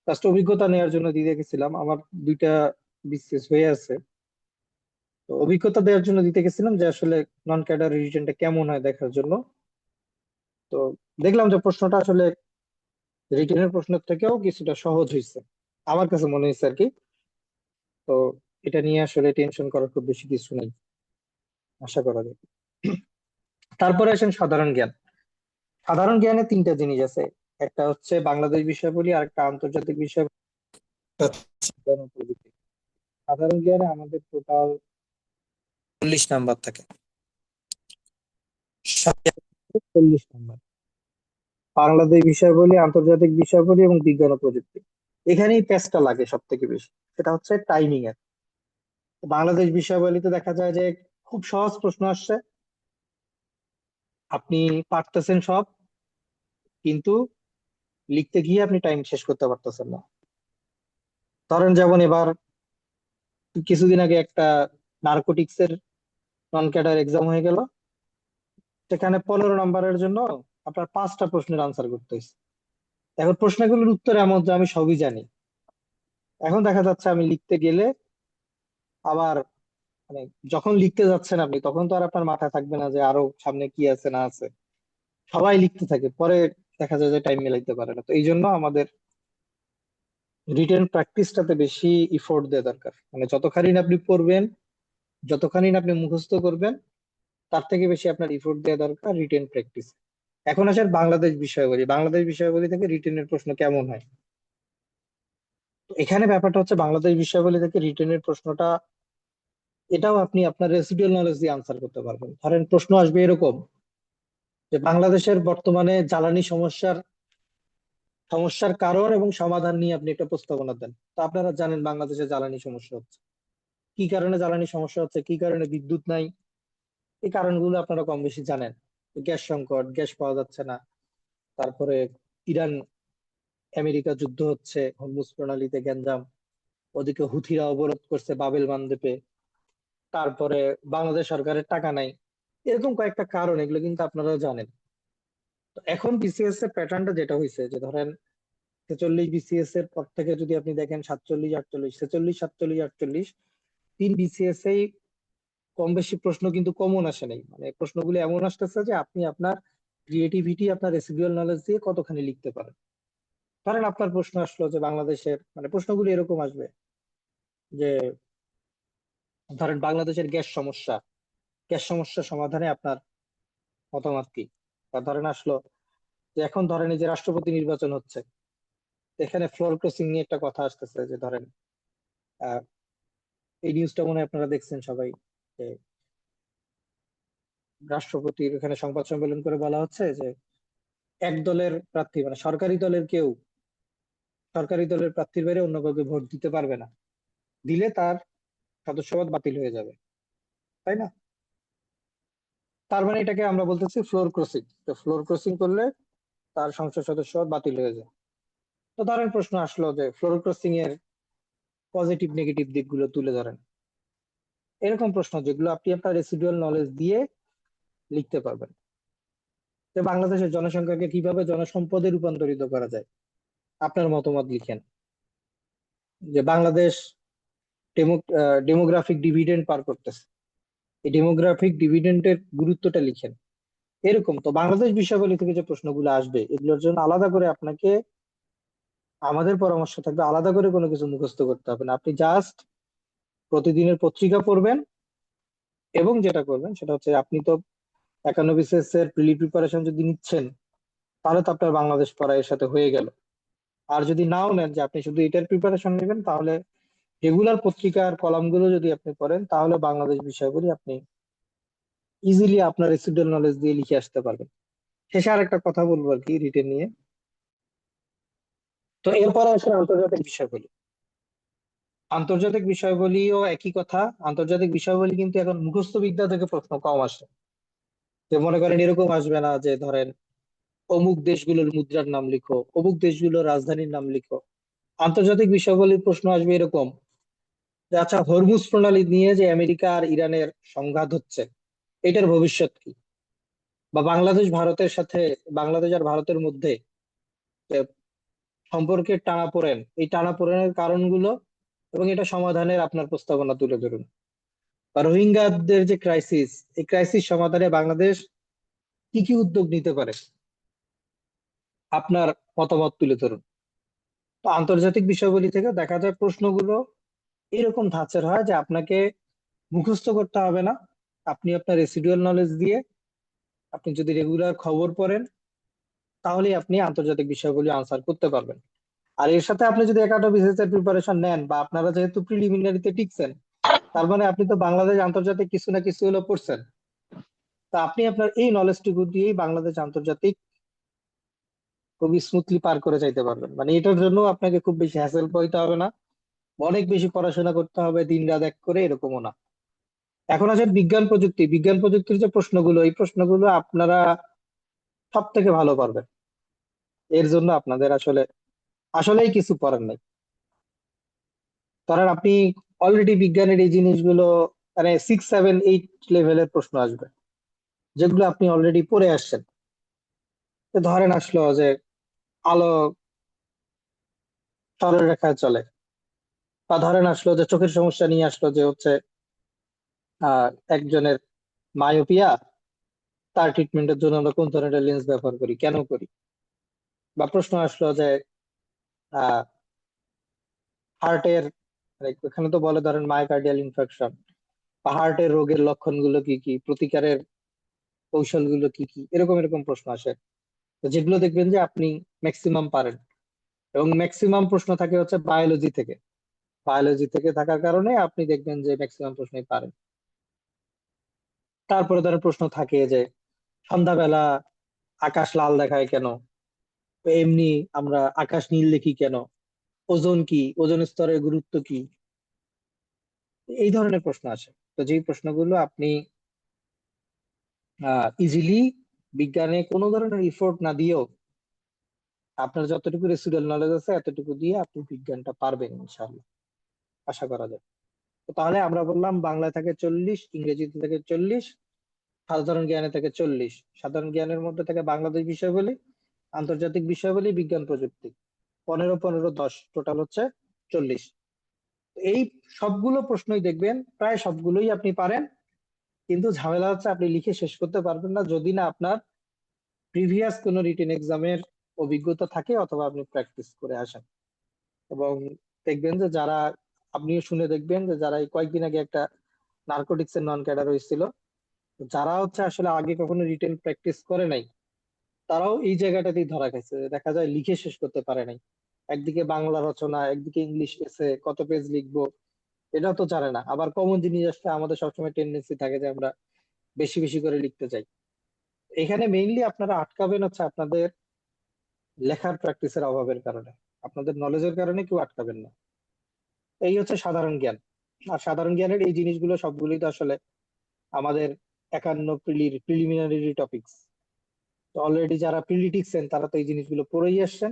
S1: জাস্ট অভিজ্ঞতা নেওয়ার জন্য দিতে গেছিলাম। আমার দুইটা বিসিএস হয়ে আছে, তো অভিজ্ঞতা দেওয়ার জন্য দিতে গেছিলাম যে আসলে নন ক্যাডার রিটেনটা কেমন হয় দেখার জন্য। তো দেখলাম যে প্রশ্নটা আসলে রিটেনের প্রশ্নের থেকেও কিছুটা সহজ হয়েছে, আমার কাছে মনে হয়েছে আর কি। তো এটা নিয়ে আসলে টেনশন করার খুব বেশি কিছু নেই, আশা করা যায়। তারপরে আসেন সাধারণ জ্ঞান। সাধারণ জ্ঞানে তিনটা জিনিস আছে, একটা হচ্ছে বাংলাদেশ বিষয়াবলী, আর একটা আন্তর্জাতিক বিষয়, সাধারণ জ্ঞানে আমাদের টোটাল 40 নাম্বার থাকে, 40 নাম্বার। বাংলাদেশ বিষয়াবলী, আন্তর্জাতিক বিষয়াবলী এবং বিজ্ঞান ও প্রযুক্তি, এখানেই প্যাচটা লাগে সব থেকে বেশি, সেটা হচ্ছে টাইমিং এর। বাংলাদেশ বিষয়াবলীতে দেখা যায় যে খুব সহজ প্রশ্ন আসছে, আপনি পারতেছেন সব, কিন্তু লিখতে গিয়ে আপনি টাইম শেষ করতে পারতেছেন না। ধরেন যেমন এবার কিছুদিন আগে একটা নার্কোটিক্স এর নন ক্যাডার এক্সাম হয়ে গেল, সেখানে 15 নাম্বারের জন্য আপনার 5টা প্রশ্নের আনসার করতে হয়েছে। এখন প্রশ্নগুলোর উত্তর এমন যে আমি সবই জানি, এখন দেখা যাচ্ছে আমি লিখতে গেলে আবার মানে যখন লিখতে যাচ্ছেন আপনি তখন তো আর আপনার মাথায় থাকবে না যে আরো সামনে কি আছে না আছে, সবাই লিখতে থাকে, পরে দেখা যায় যে টাইম মিলাইতে পারে না। তো এই জন্য আমাদের রিটেন প্র্যাকটিসটাতে বেশি ইফোর্ট দেওয়া দরকার, মানে যতখানি না আপনি পড়বেন, যতখানি না আপনি মুখস্থ করবেন, তার থেকে বেশি আপনার ইফোর্ট দেওয়া দরকার রিটেন প্র্যাকটিস। এখন আসেন বাংলাদেশ বিষয়াবলী। বাংলাদেশ বিষয়াবলী থেকে রিটেনের প্রশ্ন কেমন হয়। তো এখানে ব্যাপারটা হচ্ছে বাংলাদেশ বিষয়াবলী থেকে রিটেনের প্রশ্নটা, এটাও আপনি আপনার রেসিডুয়াল নলেজ দিয়ে আনসার করতে পারবেন। ধরেন প্রশ্ন আসবে এরকম যে বাংলাদেশের বর্তমানে জ্বালানি সমস্যার সমস্যার কারণ এবং সমাধান নিয়ে আপনি একটা প্রস্তাবনা দেন। তো আপনারা জানেন বাংলাদেশে জ্বালানি সমস্যা হচ্ছে, কি কারণে জ্বালানি সমস্যা হচ্ছে, কি কারণে বিদ্যুৎ নাই, এই কারণগুলো আপনারা কম বেশি জানেন। গ্যাস সংকট, গ্যাস পাওয়া যাচ্ছে না, তারপরে ইরান আমেরিকা যুদ্ধ হচ্ছে, হরমুজ প্রণালীতে গ্যাঞ্জাম, ওদিকে হুথিরা অবরোধ করছে বাবেল মানদেপে, তারপরে বাংলাদেশ সরকারের টাকা নাই, এরকম কয়েকটা কারণ, এগুলো কিন্তু আপনারাও জানেন। তো এখন বিসিএস এর প্যাটার্নটা যেটা হয়েছে যে ধরেন 46 বিসিএস এর পর থেকে যদি আপনি দেখেন 47, 48, 46, 47, 48, 3 বিসিএস এই কম বেশি প্রশ্ন কিন্তু কমন আসে নাই, মানে প্রশ্নগুলো এমন আসতেছে যে আপনি আপনার ক্রিয়েটিভিটি, আপনার রেসিডুয়াল নলেজ দিয়ে কতখানি লিখতে পারেন। ধরেন আপনার প্রশ্ন আসলো যে বাংলাদেশের, মানে প্রশ্নগুলো এরকম আসবে যে ধরেন বাংলাদেশের গ্যাস সমস্যা সমাধানে আপনার মতামত কি। বা ধরেন আসলো যে এখন ধরেন এই যে রাষ্ট্রপতি নির্বাচন হচ্ছে, এখানে ফ্লোর ক্রসিং নিয়ে একটা কথা আসতেছে যে ধরেন আহ এই নিউজটা মনে হয় আপনারা দেখছেন সবাই, যে রাষ্ট্রপতির এখানে সংবাদ সম্মেলন করে বলা হচ্ছে যে এক দলের প্রার্থী, মানে সরকারি দলের প্রার্থীর বাইরে অন্য কাউকে ভোট দিতে পারবে না, দিলে তার সদস্যপদ বাতিল হয়ে যাবে, তাই না? তার মানে এটাকে আমরা বলতেছি ফ্লোর ক্রসিং। তো ফ্লোর ক্রসিং করলে তার সংসদ সদস্যপদ বাতিল হয়ে যায়। তো ধরেন প্রশ্ন আসলো যে ফ্লোর ক্রসিং এর পজিটিভ নেগেটিভ দিকগুলো তুলে ধরেন, এরকম প্রশ্ন যেগুলো আপনি আপনার রেসিডুয়াল নলেজ দিয়ে লিখতে পারবেন। যে বাংলাদেশের জনসংখ্যাকে কিভাবে জনসম্পদে রূপান্তরিত করা যায়, আপনার মতামত লিখেন। যে বাংলাদেশ ডেমোগ্রাফিক ডিভিডেন্ড পার করতেছে, এই ডেমোগ্রাফিক ডিভিডেন্ডের গুরুত্বটা লিখেন। এরকম তো বাংলাদেশ বিষয়াবলী থেকে যে প্রশ্নগুলো আসবে এগুলোর জন্য আলাদা করে আপনাকে, আমাদের পরামর্শ থাকবে আলাদা করে কোনো কিছু মুখস্থ করতে হবে না, আপনি জাস্ট প্রতিদিনের পত্রিকা পড়বেন, এবং যেটা করবেন সেটা হচ্ছে আপনি তো 51 বিসিএস এর প্রিলি প্রিপারেশন যদি নিচ্ছেন, তাহলে তো আপনার বাংলাদেশ পড়া এর সাথে হয়ে গেল। আর যদি নাও নেন, যে আপনি শুধু এটার প্রিপারেশন নেবেন, তাহলে রেগুলার পত্রিকার কলামগুলো যদি আপনি পড়েন, তাহলে বাংলাদেশ বিষয়গুলি আপনি ইজিলি আপনার রেসিডুয়াল নলেজ দিয়ে লিখে আসতে পারবেন। শেষে আর একটা কথা বলবো আর কি রিটেন নিয়ে। তো এরপরে আসলে আন্তর্জাতিক বিষয়গুলি, আন্তর্জাতিক বিষয়গুলিও একই কথা। আন্তর্জাতিক বিষয়গুলি কিন্তু এখন মুখস্থ বিদ্যা থেকে প্রশ্ন কম আসে, যে মনে করেন এরকম আসবে না যে ধরেন অমুক দেশগুলোর মুদ্রার নাম লিখো, অমুক দেশগুলোর রাজধানীর নাম লিখো। আন্তর্জাতিক বিষয়াবলীর প্রশ্ন আসবে এরকম যে আচ্ছা, হরমুজ প্রণালী নিয়ে যে আমেরিকা আর ইরানের সংঘাত হচ্ছে, এটার ভবিষ্যৎ কি? বা বাংলাদেশ আর ভারতের মধ্যে যে সম্পর্কের টানাপোড়েন, এই টানাপোড়েনের কারণগুলো এবং এটা সমাধানের আপনার প্রস্তাবনা তুলে ধরুন। বা রোহিঙ্গাদের যে ক্রাইসিস, এই ক্রাইসিস সমাধানে বাংলাদেশ কি কি উদ্যোগ নিতে পারে, আপনার মতামত তুলে ধরুন। তো আন্তর্জাতিক বিষয়াবলী থেকে দেখা যায় প্রশ্নগুলো এরকম ধাঁচের হয় যে আপনাকে মুখস্থ করতে হবে না। আপনি আপনার রেসিডুয়াল নলেজ দিয়ে, আপনি যদি রেগুলার খবর পড়েন, তাহলেই আপনি আন্তর্জাতিক বিষয়গুলি আনসার করতে পারবেন। আর এর সাথে আপনি যদি একাডেমিক বিসিএস এর প্রিপারেশন নেন, বা আপনারা যেহেতু প্রিলিমিনারিতে টিকছেন, তার মানে আপনি তো বাংলাদেশ আন্তর্জাতিক কিছু না কিছু হলো পড়ছেন। তা আপনি আপনার এই নলেজটুকু দিয়েই বাংলাদেশ আন্তর্জাতিক খুবই স্মুথলি পার করে যাইতে পারবেন। মানে এটার জন্য আপনাকে খুব বেশি হ্যাসেল পাইতে হবে না, অনেক বেশি পড়াশোনা করতে হবে দিন রাত এক করে, এরকমও না। এখন আছে বিজ্ঞান প্রযুক্তির যে প্রশ্নগুলো, এই প্রশ্নগুলো আপনারা সব থেকে ভালো পারবেন। এর জন্য আপনাদের আসলেই কিছু করার নেই। ধরেন আপনি অলরেডি বিজ্ঞানের এই জিনিসগুলো, মানে 6, 7, 8 লেভেলের প্রশ্ন আসবে, যেগুলো আপনি অলরেডি পড়ে আসছেন। তো ধরেন আসলো যে আলো সরল রেখায় চলে, বা ধরেন আসলো যে চোখের সমস্যা নিয়ে আসলো যে হচ্ছে একজনের মায়োপিয়া, তার ট্রিটমেন্টের জন্য আমরা কোন ধরনের লেন্স ব্যবহার করি, কেন করি। বা প্রশ্ন আসলো যে আহ হার্টের, এখানে তো বলে ধরেন মায়োকার্ডিয়াল ইনফেকশন, বা হার্টের রোগের লক্ষণগুলো কি কি, প্রতিকারের কৌশলগুলো কি কি, এরকম এরকম প্রশ্ন আসে। তো যেগুলো দেখবেন যে আপনি ম্যাক্সিমাম পারেন। এবং ম্যাক্সিমাম প্রশ্ন থাকে হচ্ছে বায়োলজি থেকে থাকার কারণে আপনি দেখবেন যে ম্যাক্সিমাম প্রশ্নই পারেন। তারপরে ধরেন প্রশ্ন থাকে যে সন্ধ্যাবেলা আকাশ লাল দেখায় কেন, তো এমনি আমরা আকাশ নীল দেখি কেন, ওজোন কি, ওজোন স্তরের গুরুত্ব কি, এই ধরনের প্রশ্ন আসে। তো যেই প্রশ্নগুলো আপনি ইজিলি বিজ্ঞানে কোনো ধরনের ইফোর্ট না দিয়েও, আপনার যতটুকু রেসিডুয়াল নলেজ আছে এতটুকু দিয়ে আপনি বিজ্ঞানটা পারবেন ইনশাআল্লাহ, আশা করা যায়। তো তাহলে আমরা বললাম বাংলা থেকে 40, ইংরেজিতে থেকে 40, সাধারণ জ্ঞানে থেকে 40। সাধারণ জ্ঞানের মধ্যে থেকে বাংলাদেশ বিষয়াবলী, আন্তর্জাতিক বিষয়াবলী, বিজ্ঞান প্রযুক্তি, 15, 15, 10, টোটাল হচ্ছে 40। এই সবগুলো প্রশ্নই দেখবেন প্রায় সবগুলোই আপনি পারেন, কিন্তু ঝামেলা হচ্ছে আপনি লিখে শেষ করতে পারবেন না যদি না আপনার প্রিভিয়াস কোনো রিটেন এক্সামের অভিজ্ঞতা থাকে, অথবা আপনি প্র্যাকটিস করে আসেন। এবং দেখবেন যে যারা, আপনিও শুনে দেখবেন যে যারা এই কয়েকদিন আগে একটা নার্কোটিক্স এর নন ক্যাডার হয়েছিল, যারা হচ্ছে আসলে আগে কখনো রিটেন প্র্যাকটিস করে নাই, তারাও এই জায়গাটাতেই ধরা খাইছে। দেখা যায় লিখে শেষ করতে পারে নাই। একদিকে বাংলা রচনা, একদিকে ইংলিশ এসে কত পেজ লিখবো, এটা তো জানে না। আবার কমন জিনিস আসলে আমাদের সবসময় টেন্ডেন্সি থাকে যে আমরা বেশি বেশি করে লিখতে চাই। এখানে মেইনলি আপনারা আটকাবেন হচ্ছে আপনাদের লেখার প্র্যাকটিসের অভাবের কারণে, আপনাদের নলেজের কারণে কেউ আটকাবেন না। এই হচ্ছে সাধারণ জ্ঞান। আর সাধারণ জ্ঞানের এই জিনিসগুলো সবগুলোই তো আসলে আমাদের 51 প্রিলিমিনারি টপিকস। তো অলরেডি যারা প্রিলি টিকছেন তারা তো এই জিনিসগুলো পড়েই আসছেন,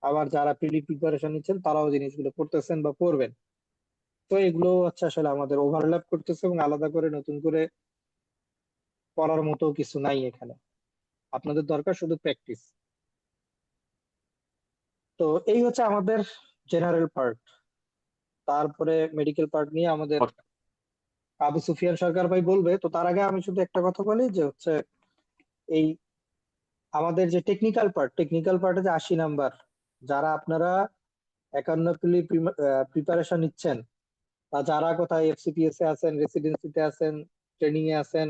S1: আবার যারা প্রিলি প্রিপারেশন নিচ্ছেন তারাও জিনিসগুলো পড়তেছেন বা পড়বেন। তো এগুলো হচ্ছে আসলে আমাদের ওভারল্যাপ করতেছে, এবং আলাদা করে নতুন করে পড়ার মতো কিছু নাই এখানে। আপনাদের দরকার শুধু প্র্যাকটিস। তো এই হচ্ছে আমাদের জেনারেল পার্ট। তারপরে মেডিকেল পার্ট নিয়ে আমাদের আবু সুফিয়ান সরকার ভাই বলবে। তো তার আগে আমি শুধু একটা কথা বলি যে হচ্ছে এই আমাদের যে টেকনিক্যাল পার্টে যে 80 নাম্বার, যারা আপনারা 51 প্রিপারেশন নিচ্ছেন, বা যারা কোথায় এফসিপিএস এ আছেন, রেসিডেন্সিতে আছেন, ট্রেনিং এ আছেন,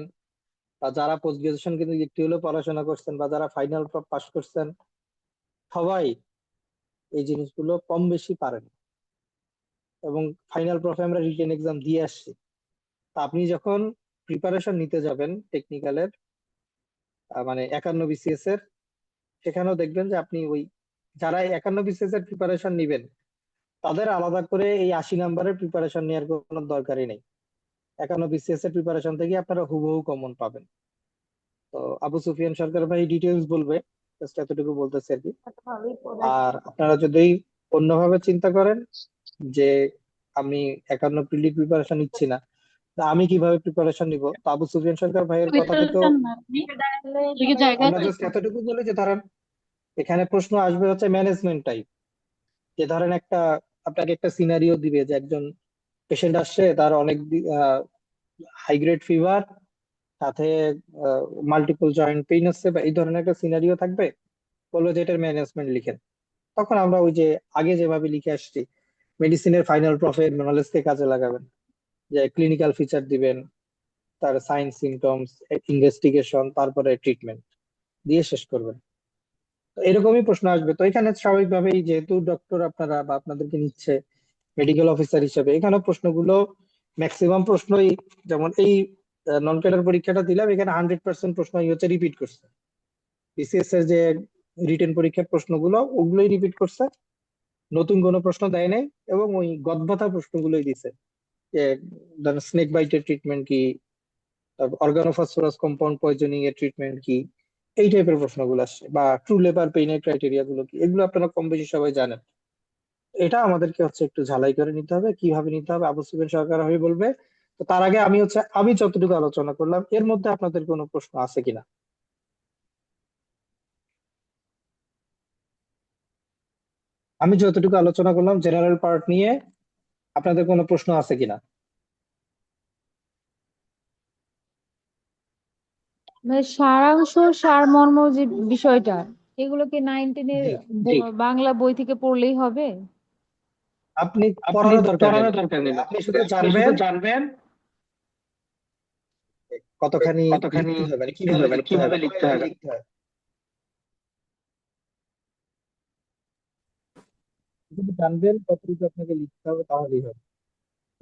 S1: বা যারা পোস্ট গ্রাজুয়েশন কিন্তু একটু হলেও পড়াশোনা করছেন, বা যারা ফাইনাল পাস করছেন, সবাই এই জিনিসগুলো কম বেশি পারেন। এবং ফাইনাল প্রফে আমরা রিটেন এক্সাম দিয়ে আসছি। তা আপনি যখন প্রিপারেশন নিতে যাবেন টেকনিক্যালের, মানে 51 বিসিএস এর, সেখানেও দেখবেন যে আপনি ওই যারা 51 বিসিএস এর প্রিপারেশন নিবেন, তাদের আলাদা করে এই 80 নাম্বারের প্রিপারেশন নেওয়ার কোনো দরকারই নেই। 51 বিসিএস এর প্রিপারেশন থেকে আপনারা হুবহু কমন পাবেন। তো আবু সুফিয়ান সরকার ভাই ডিটেলস বলবে, জাস্ট এতটুকু বলতেছি আর কি। আর আপনারা যদি অন্যভাবে চিন্তা করেন যে আমি 51 প্রিলি প্রিপারেশন নিচ্ছি না, তা আমি কিভাবে প্রিপারেশন নিব, তো আবু সুফিয়ান সরকার ভাইয়ের কথা থেকেও আমরা জাস্ট এতটুকু বলি যে ধরেন এখানে প্রশ্ন আসবে হচ্ছে ম্যানেজমেন্ট টাইপ। যে ধরেন একটা আপনাকে একটা সিনারিও দিবে যে একজন পেশেন্ট আসছে, তার অনেক হাই গ্রেড ফিভার, সাথে মাল্টিপল জয়েন্ট পেইন আছে, বা এই ধরনের একটা সিনারিও থাকবে, বললো যে এটার ম্যানেজমেন্ট লিখেন। তখন আমরা ওই যে আগে যেভাবে লিখে আসছি, মেডিসিনের ফাইনাল প্রফিট নলেজকে কাজে লাগাবেন, যে ক্লিনিক্যাল ফিচার দিবেন, তার সাইন সিমটমস, ইনভেস্টিগেশন, তারপরে ট্রিটমেন্ট দিয়ে শেষ করবেন। তো এরকমই প্রশ্ন আসবে। তো এখানে স্বাভাবিকভাবেই যেহেতু ডক্টর আপনারা বা আপনাদেরকে নিচ্ছে মেডিকেল অফিসার হিসেবে, এখানে প্রশ্নগুলো ম্যাক্সিমাম প্রশ্নই, যেমন এই নন ক্যাডার পরীক্ষাটা দিলাম, এখানে 100% প্রশ্নই হচ্ছে রিপিট করছে। বিসিএস এর যে রিটেন পরীক্ষার প্রশ্নগুলো ওগুলোই রিপিট করছে, নতুন কোনো প্রশ্ন দেয় নাই, এবং ওই গদবাঁধা প্রশ্নগুলোই দিছে। যে ধরেন স্নেক বাইটের ট্রিটমেন্ট কি, অর্গানোফসফরাস কম্পাউন্ড পয়জনিং এর ট্রিটমেন্ট কি, এই টাইপের প্রশ্নগুলো আসছে, বা ট্রু লেবার পেইনের ক্রাইটেরিয়া গুলো কি, এগুলো আপনারা কম বেশি সবাই জানেন। এটা আমাদেরকে হচ্ছে একটু ঝালাই করে নিতে হবে, কিভাবে নিতে হবে আবু সুফিয়ান সরকার ভাই বলবে। তো তার আগে আমি যতটুকু আলোচনা করলাম এর মধ্যে আপনাদের কোনো প্রশ্ন আছে কিনা। আমি যতটুকু আলোচনা করলাম জেনারেল পার্ট নিয়ে, আপনাদের কোনো প্রশ্ন আছে কিনা।
S2: মানে সারাংশ সারমর্ম যে বিষয়টা, এগুলো কি 9-10-এর
S1: জি,
S2: বাংলা বই থেকে পড়লেই হবে?
S1: আপনি
S2: আপনি
S1: পড়ারও দরকার নেই
S2: পড়ানোর দরকার
S1: নতুন
S2: নেই
S1: করে, আপনি
S2: নতুন করে,
S1: শুধু
S2: আপনি শুধু
S1: জানবেন
S2: জানবেন
S1: কতখানি
S2: কতখানি
S1: লিখতে হবে, মানে
S2: লিখতে
S1: কিভাবে
S2: হবে, মানে
S1: লিখতে
S2: কিভাবে
S1: হবে,
S2: লিখতে
S1: কোথায়
S2: হবে।
S1: লিখতে হবে। শুধু জানবেন কতটুকু আপনাকে লিখতে হবে, তাহলেই হবে।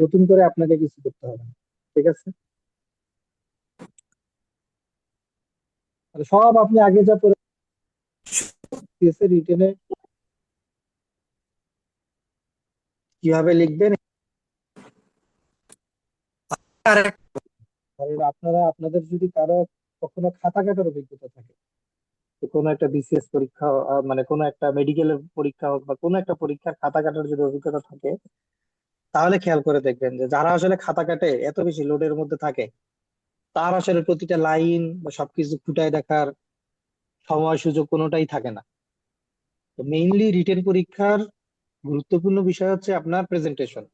S1: নতুন করে আপনাকে কিছু করতে হবে না। ঠিক আছে, মানে সব আপনি আগে যা পড়ে রিটেনে কিভাবে লিখবেন। আর কারণ আপনারা আপনাদের যদি কারো কখনো খাতা কাটার অভিজ্ঞতা থাকে, তো কোনো একটা বিসিএস পরীক্ষা, মানে কোনো একটা মেডিকেলের পরীক্ষা হোক বা কোনো একটা পরীক্ষার খাতা কাটার যদি অভিজ্ঞতা থাকে, তাহলে খেয়াল করে দেখবেন যে যারা আসলে খাতা কাটে এত বেশি লোডের মধ্যে থাকে, তার আসলে প্রতিটা লাইন বা সবকিছু ফুটায় দেখার সময় সুযোগ কোনোটাই থাকে না। তো মেইনলি রিটেন পরীক্ষার গুরুত্বপূর্ণ বিষয় হচ্ছে আপনার প্রেজেন্টেশন।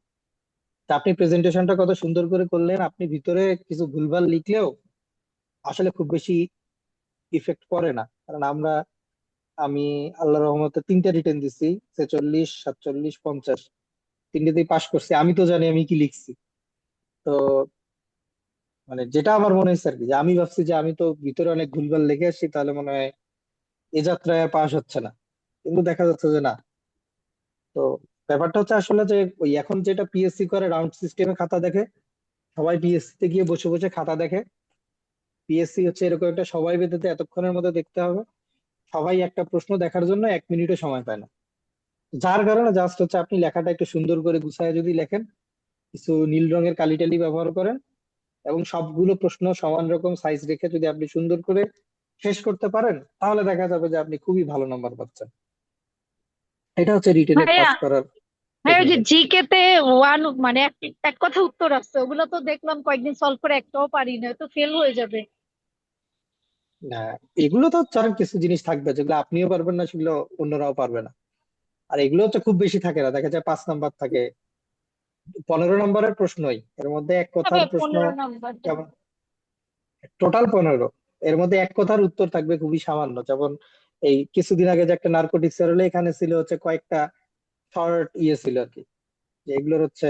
S1: তা আপনি প্রেজেন্টেশনটা কত সুন্দর করে করলেন, আপনি ভিতরে কিছু ভুলভাল লিখলেও আসলে খুব বেশি ইফেক্ট পড়ে না। কারণ আমি আল্লাহ রহমতে 3টা রিটেন দিছি, 46, 47, 50, তিনটেতেই পাশ করছি। আমি তো জানি আমি কি লিখছি। তো মানে যেটা আমার মনে হয়েছে আর কি, যে আমি ভাবছি যে আমি তো ভিতরে অনেক ভুলভাল লিখে আসছি, তাহলে মনে হয় এ যাত্রায় আর পাশ হচ্ছে না। কিন্তু দেখা যাচ্ছে যে না। তো ব্যাপারটা হচ্ছে আসলে যে ওই এখন যেটা পিএসসি করে রাউন্ড সিস্টেমে খাতা দেখে, সবাই পিএসসি তে গিয়ে বসে বসে খাতা দেখে। পিএসসি হচ্ছে এরকম একটা সবাই বেঁধেতে এতক্ষণের মধ্যে দেখতে হবে, সবাই একটা প্রশ্ন দেখার জন্য 1 মিনিটও সময় পায় না। যার কারণে জাস্ট হচ্ছে আপনি লেখাটা একটু সুন্দর করে গুছায় যদি লেখেন, কিছু নীল রঙের কালি টালি ব্যবহার করেন, এবং সবগুলো প্রশ্ন সমান রকম সাইজ রেখে যদি আপনি সুন্দর করে শেষ করতে পারেন, তাহলে দেখা যাবে যে আপনি খুবই ভালো নাম্বার পাচ্ছেন। এটা হচ্ছে রিটেনে
S3: ভাইয়া
S1: পাস করার
S3: ভাইয়া ওই যে
S1: টেকনিক।
S3: জিকে তে ওয়ান মানে এক এক কথা উত্তর আসছে, ওগুলো তো দেখলাম কয়েকদিন সলভ করে একটাও পারি না, তো ফেল হয়ে যাবে।
S1: না, এগুলো তো হচ্ছে আর কিছু জিনিস থাকবে যেগুলো আপনিও পারবেন না, সেগুলো অন্যরাও পারবে না। আর এগুলো হচ্ছে খুব বেশি থাকে না, দেখা যায় 5 নাম্বার থাকে। 15 নম্বরের প্রশ্নই, এর মধ্যে এক
S3: তবে
S1: কথার প্রশ্ন,
S3: 15 নাম্বার।
S1: যেমন টোটাল 15, এর মধ্যে এক কথার উত্তর থাকবে খুবই সামান্য। যেমন এই কিছুদিন আগে যে একটা নার্কোটিক্স এর হলো, এখানে ছিল হচ্ছে কয়েকটা শর্ট ছিল আর কি, যে এগুলোর হচ্ছে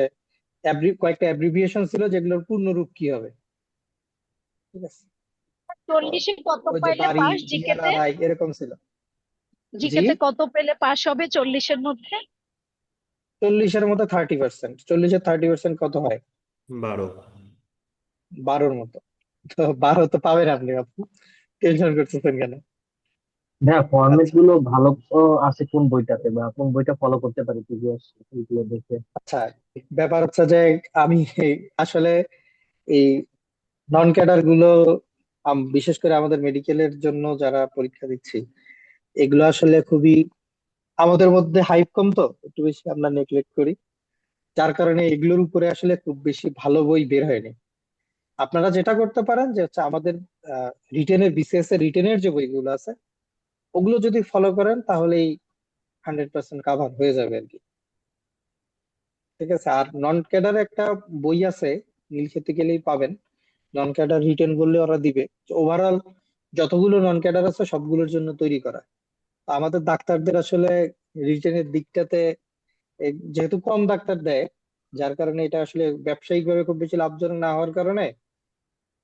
S1: কয়েকটা অ্যাব্রিভিয়েশন ছিল, যেগুলোর পূর্ণ রূপ কি হবে। ঠিক আছে, তো
S3: 40-এ কত
S1: ওই যে
S3: পাইলে
S1: বাড়ি,
S3: পাস জিকে তে?
S1: বিআরআরআই এরকম ছিল। জি,
S3: জিকে তে কত পেলে পাস হবে 40-এর মধ্যে?
S1: 40-এর মধ্যে 30%, 40-এর 30% কত হয়?
S4: 12।
S1: 12-র মতো। তো 12 তো পাবেন আপনি, আপু টেনশন করতেছেন কেন।
S5: হ্যাঁ, ফরম্যাট
S1: আচ্ছা
S5: গুলো ভালো আছে কোন বইটাতে, বা কোন বইটা ফলো করতে পারি প্রিভিয়াস এইগুলো দেখে?
S1: আচ্ছা, ব্যাপার হচ্ছে যে আমি আসলে এই নন ক্যাডার গুলো বিশেষ করে আমাদের মেডিকেলের জন্য যারা পরীক্ষা দিচ্ছি, এগুলো আসলে খুবই আমাদের মধ্যে হাইপ কম, তো একটু বেশি আমরা নেগলেক্ট করি, যার কারণে এগুলোর উপরে আসলে খুব বেশি ভালো বই বের হয়নি। আপনারা যেটা করতে পারেন যে হচ্ছে আমাদের রিটেনের, বিসিএস এর রিটেনের যে বইগুলো আছে ওগুলো যদি ফলো করেন তাহলেই 100% কাভার হয়ে যাবে আর কি। ঠিক আছে। আর নন ক্যাডার একটা বই আছে, নীল খেতে গেলেই পাবেন। নন ক্যাডার রিটেন বললে ওরা দিবে। ওভারঅল যতগুলো নন ক্যাডার আছে সবগুলোর জন্য তৈরি করা। তো আমাদের ডাক্তারদের আসলে রিটেনের দিকটাতে যেহেতু কম ডাক্তার দেয়, যার কারণে এটা আসলে ব্যবসায়িক ভাবে খুব বেশি লাভজনক না হওয়ার কারণে